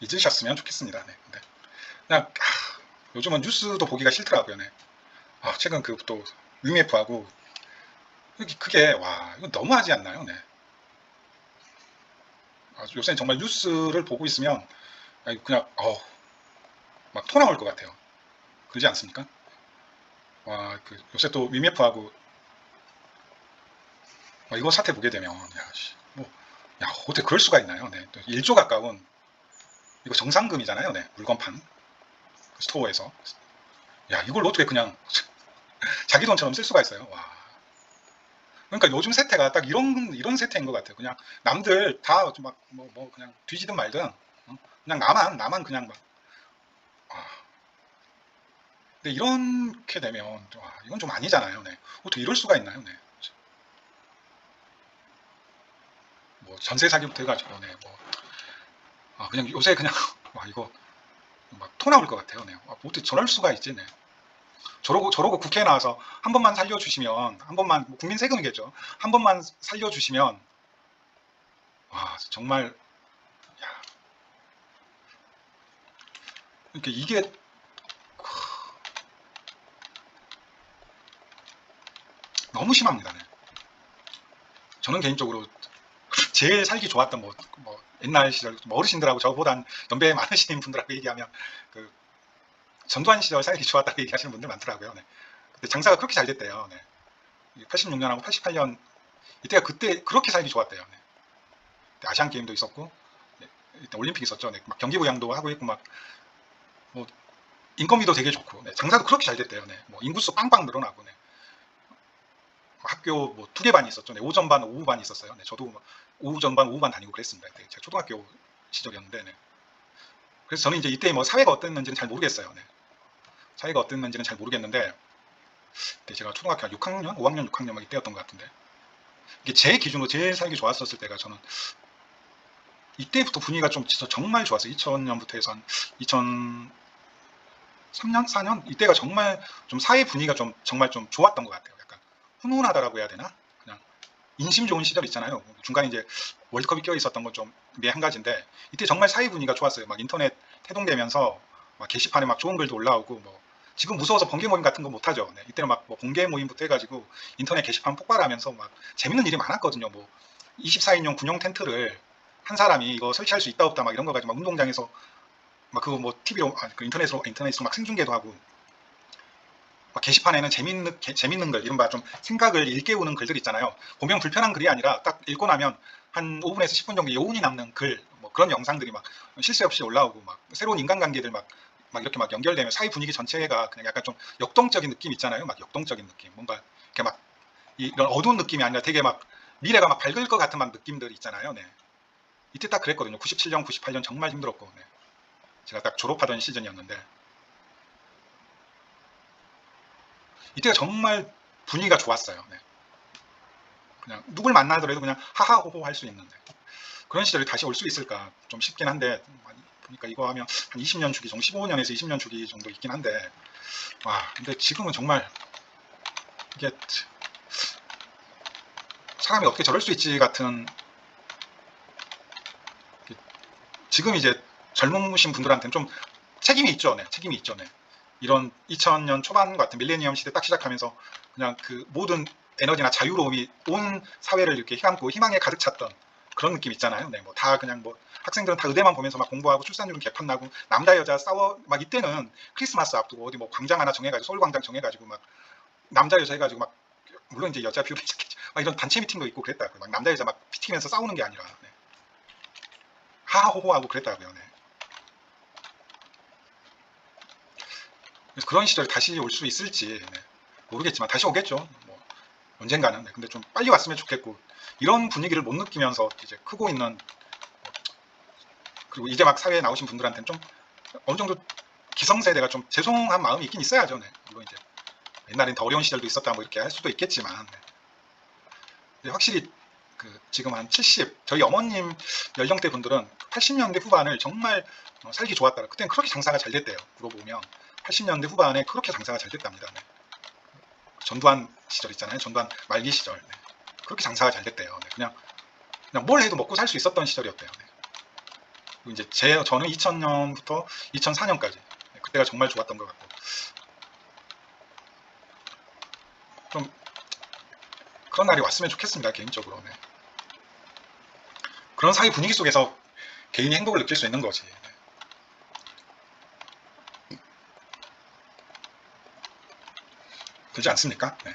잊으셨으면 좋겠습니다. 네. 근데 그냥 요즘은 뉴스도 보기가 싫더라고요. 네. 최근 그 또 UMF하고 그게 와 이거 너무하지 않나요? 네. 요새 정말 뉴스를 보고 있으면 그냥 막 토 나올 것 같아요. 그러지 않습니까? 와, 요새 또 위메프하고 이거 사태 보게 되면 어떻게 그럴 수가 있나요? 네, 또 1조 가까운 이거 정상금이잖아요. 네, 물건판 스토어에서 이걸 어떻게 그냥 자기 돈처럼 쓸 수가 있어요. 와. 그러니까 요즘 세태가 딱 이런 세태인 것 같아요. 그냥 남들 다 막 뭐 그냥 뒤지든 말든 그냥 나만 그냥 막 근데 이렇게 되면 이건 좀 아니잖아요. 네. 어떻게 이럴 수가 있나요? 네. 뭐 전세 사기부터 해가지고 네. 그냥 요새 그냥 이거 막 토 나올 것 같아요. 네. 어떻게 저럴 수가 있지? 네. 저러고 국회에 나와서 한 번만 살려주시면 한 번만 국민 세금이겠죠. 한 번만 살려주시면 정말 이게 너무 심합니다. 네. 저는 개인적으로 제일 살기 좋았던 뭐 옛날 시절 어르신들하고 저보단 연배 많으신 분들하고 얘기하면 전두환 시절 살기 좋았다고 얘기하시는 분들 많더라고요. 네. 근데 장사가 그렇게 잘 됐대요. 네. 86년하고 88년 이때가 그때 그렇게 살기 좋았대요. 네. 아시안 게임도 있었고 일단 올림픽 있었죠. 네. 막 경기 부양도 하고 있고 뭐 인건비도 되게 좋고 장사도 그렇게 잘 됐대요. 네. 뭐 인구수 빵빵 늘어나고 학교 뭐 2개 반이 있었죠. 네. 오전반, 오후반이 있었어요. 네. 저도 오후전반, 오후반 다니고 그랬습니다. 네. 제가 초등학교 시절이었는데 그래서 저는 이제 이때 뭐 사회가 어땠는지는 잘 모르겠어요. 네. 사회가 어땠는지는 잘 모르겠는데 그때 제가 초등학교 6학년, 5학년, 6학년 막 이때였던 것 같은데 이게 제 기준으로 제일 살기 좋았었을 때가 저는 이때부터 분위기가 좀 진짜 정말 좋았어요. 2000년부터 해서 한 2003년, 4년 이때가 정말 좀 사회 분위기가 좀 정말 좀 좋았던 것 같아요. 약간 훈훈하다라고 해야 되나? 그냥 인심 좋은 시절 있잖아요. 중간에 이제 월드컵이 껴 있었던 건 좀 한 가지인데 이때 정말 사회 분위기가 좋았어요. 막 인터넷 태동되면서 막 게시판에 막 좋은 글도 올라오고 지금 무서워서 번개 모임 같은 거 못하죠. 네, 이때는 막 번개 모임부터 해가지고 인터넷 게시판 폭발하면서 막 재밌는 일이 많았거든요. 24인용 군용 텐트를 한 사람이 이거 설치할 수 있다 없다 막 이런 거 가지고 막 운동장에서 막 그거 뭐 TV로 인터넷으로 막 생중계도 하고 막 게시판에는 재밌는 글 이른바 좀 생각을 일깨우는 글들 있잖아요. 보면 불편한 글이 아니라 딱 읽고 나면 한 5분에서 10분 정도 여운이 남는 글 그런 영상들이 막 쉴 새 없이 올라오고 막 새로운 인간관계들 막 이렇게 막 연결되면 사회 분위기 전체가 그냥 약간 좀 역동적인 느낌 있잖아요. 막 역동적인 느낌 뭔가 이렇게 막 이런 어두운 느낌이 아니라 되게 막 미래가 막 밝을 것 같은 막 느낌들 있잖아요. 네. 이때 딱 그랬거든요. 97년, 98년 정말 힘들었고 네. 제가 딱 졸업하던 시즌이었는데 이때가 정말 분위기가 좋았어요. 네. 그냥 누굴 만나더라도 그냥 하하호호 할 수 있는 그런 시절이 다시 올 수 있을까 좀 싶긴 한데 보니까 이거 하면 한 20년 주기 정도 15년에서 20년 주기 정도 있긴 한데 근데 지금은 정말 이게 사람이 어떻게 저럴 수 있지 같은 지금 이제 젊으신 분들한테는 좀 책임이 있죠. 네. 책임이 있죠. 네. 이런 2000년 초반 같은 밀레니엄 시대 딱 시작하면서 그냥 모든 에너지나 자유로움이 온 사회를 이렇게 휘감고 희망에 가득 찼던 그런 느낌 있잖아요. 네, 뭐 다 그냥 뭐 학생들은 다 의대만 보면서 막 공부하고 출산율은 개판 나고 남자 여자 싸워 막 이때는 크리스마스 앞두고 어디 뭐 광장 하나 정해가지고 서울광장 정해가지고 막 남자 여자 해가지고 막 물론 이제 여자 비율이 막 이런 단체 미팅도 있고 그랬다고요. 막 남자 여자 막 피튀면서 싸우는 게 아니라 네. 하하호호하고 그랬다고요. 네. 그래서 그런 시절이 다시 올 수 있을지 네. 모르겠지만 다시 오겠죠. 뭐 언젠가는. 네. 근데 좀 빨리 왔으면 좋겠고 이런 분위기를 못 느끼면서 이제 크고 있는 그리고 이제 막 사회에 나오신 분들한테는 좀 어느 정도 기성세대가 좀 죄송한 마음이 있긴 있어야죠. 네. 물론 이제 옛날엔 더 어려운 시절도 있었다 뭐 이렇게 할 수도 있겠지만 네. 확실히 그 지금 한 70, 저희 어머님 연령대 분들은 80년대 후반을 정말 살기 좋았다. 그때는 그렇게 장사가 잘 됐대요. 물어보면 80년대 후반에 그렇게 장사가 잘 됐답니다. 네. 전두환 시절 있잖아요. 전두환 말기 시절. 네. 그렇게 장사가 잘 됐대요. 네. 그냥 뭘 해도 먹고 살 수 있었던 시절이었대요. 네. 그리고 이제 저는 2000년부터 2004년까지 네. 그때가 정말 좋았던 것 같고 좀 그런 날이 왔으면 좋겠습니다. 개인적으로. 네. 그런 사회 분위기 속에서 개인이 행복을 느낄 수 있는 거지. 네. 그렇지 않습니까? 네.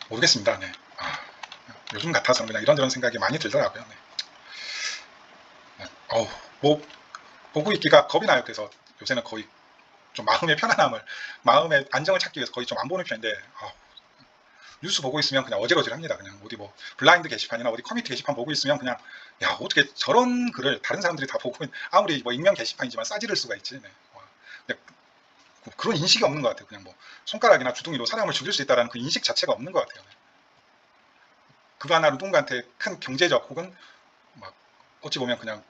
모르겠습니다. 네. 요즘 같아서는 그냥 이런저런 생각이 많이 들더라고요. 네. 네. 뭐 보고 있기가 겁이 나요. 그래서 요새는 거의 좀 마음의 편안함을, 마음의 안정을 찾기 위해서 거의 좀 안 보는 편인데 뉴스 보고 있으면 그냥 어질어질합니다. 그냥 어디 뭐 블라인드 게시판이나 어디 커뮤니티 게시판 보고 있으면 그냥 야 어떻게 저런 글을 다른 사람들이 다 보고 아무리 뭐 익명 게시판이지만 싸지를 수가 있지. 네. 근데 그런 인식이 없는 것 같아요. 그냥 뭐 손가락이나 주둥이로 사람을 죽일 수 있다는 그 인식 자체가 없는 것 같아요. 그거 하나 누군가한테 큰 경제적 혹은 막 어찌 보면 그냥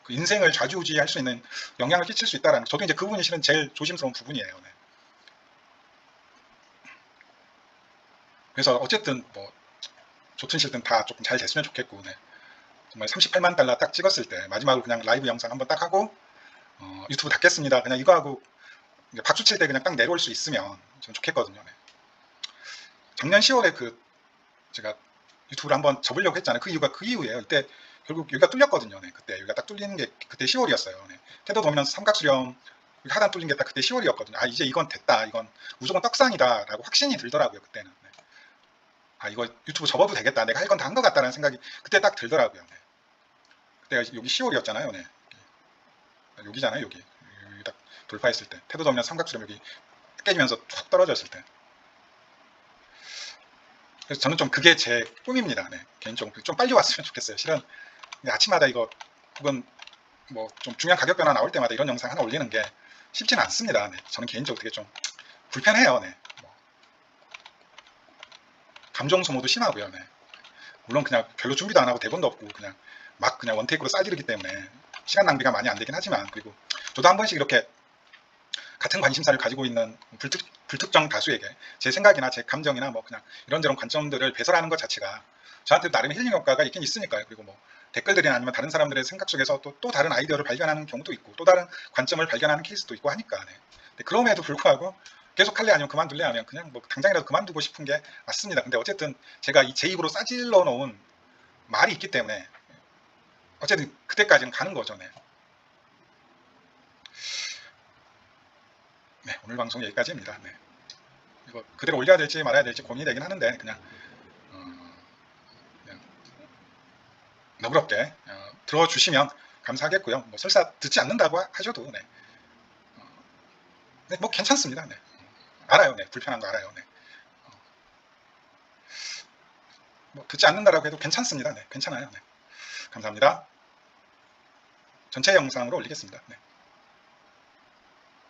그 인생을 좌지우지할 수 있는 영향을 끼칠 수 있다는 저도 이제 그 부분이 실은 제일 조심스러운 부분이에요. 네. 그래서 어쨌든 뭐 좋든 싫든 다 조금 잘 됐으면 좋겠고 네. 정말 38만 달러 딱 찍었을 때 마지막으로 그냥 라이브 영상 한번 딱 하고 유튜브 닫겠습니다. 그냥 이거 하고 박수 칠 때 그냥 딱 내려올 수 있으면 좀 좋겠거든요. 네. 작년 10월에 그 제가 유튜브를 한번 접으려고 했잖아요. 그 이유가 그 이유예요. 이때 결국 여기가 뚫렸거든요. 네. 그때 여기가 딱 뚫리는 게 그때 10월이었어요. 네. 테더 도미넌스 삼각수렴 하단 뚫린 게 딱 그때 10월이었거든요. 아 이제 이건 됐다. 이건 무조건 떡상이다라고 확신이 들더라고요. 그때는. 네. 아 이거 유튜브 접어도 되겠다. 내가 할 건 다 한 것 같다라는 생각이 그때 딱 들더라고요. 네. 그때가 여기 10월이었잖아요. 네. 여기잖아요. 여기 딱 돌파했을 때 테더 도미넌스 삼각수렴 여기 깨지면서 툭 떨어졌을 때. 그래서 저는 좀 그게 제 꿈입니다. 네. 개인적으로 좀 빨리 왔으면 좋겠어요. 실은 아침마다 이거 혹은 뭐 좀 중요한 가격 변화 나올 때마다 이런 영상 하나 올리는 게 쉽지는 않습니다. 네. 저는 개인적으로 되게 좀 불편해요. 네. 감정 소모도 심하고요. 네. 물론 그냥 별로 준비도 안 하고 대본도 없고 그냥 막 그냥 원테이크로 싸지르기 때문에 시간 낭비가 많이 안 되긴 하지만 그리고 저도 한 번씩 이렇게 같은 관심사를 가지고 있는 불특정 다수에게 제 생각이나 제 감정이나 뭐 그냥 이런저런 관점들을 배설하는 것 자체가 저한테 나름의 힐링 효과가 있긴 있으니까요. 그리고 뭐 댓글들이나 아니면 다른 사람들의 생각 속에서 또 다른 아이디어를 발견하는 경우도 있고 또 다른 관점을 발견하는 케이스도 있고 하니까 네. 그럼에도 불구하고 계속 할래 아니면 그만둘래 하면 그냥 뭐 당장이라도 그만두고 싶은 게 맞습니다. 근데 어쨌든 제가 제 입으로 싸질러 놓은 말이 있기 때문에 어쨌든 그때까지는 가는 거죠. 네. 네, 오늘 방송 여기까지입니다. 네. 이거 그대로 올려야 될지 말아야 될지 고민이 되긴 하는데 그냥, 그냥 너그럽게 들어주시면 감사하겠고요. 뭐 설사 듣지 않는다고 하셔도 네. 네, 뭐 괜찮습니다. 네. 알아요. 네. 불편한 거 알아요. 네. 뭐 듣지 않는다라고 해도 괜찮습니다. 네. 괜찮아요. 네. 감사합니다. 전체 영상으로 올리겠습니다. 네.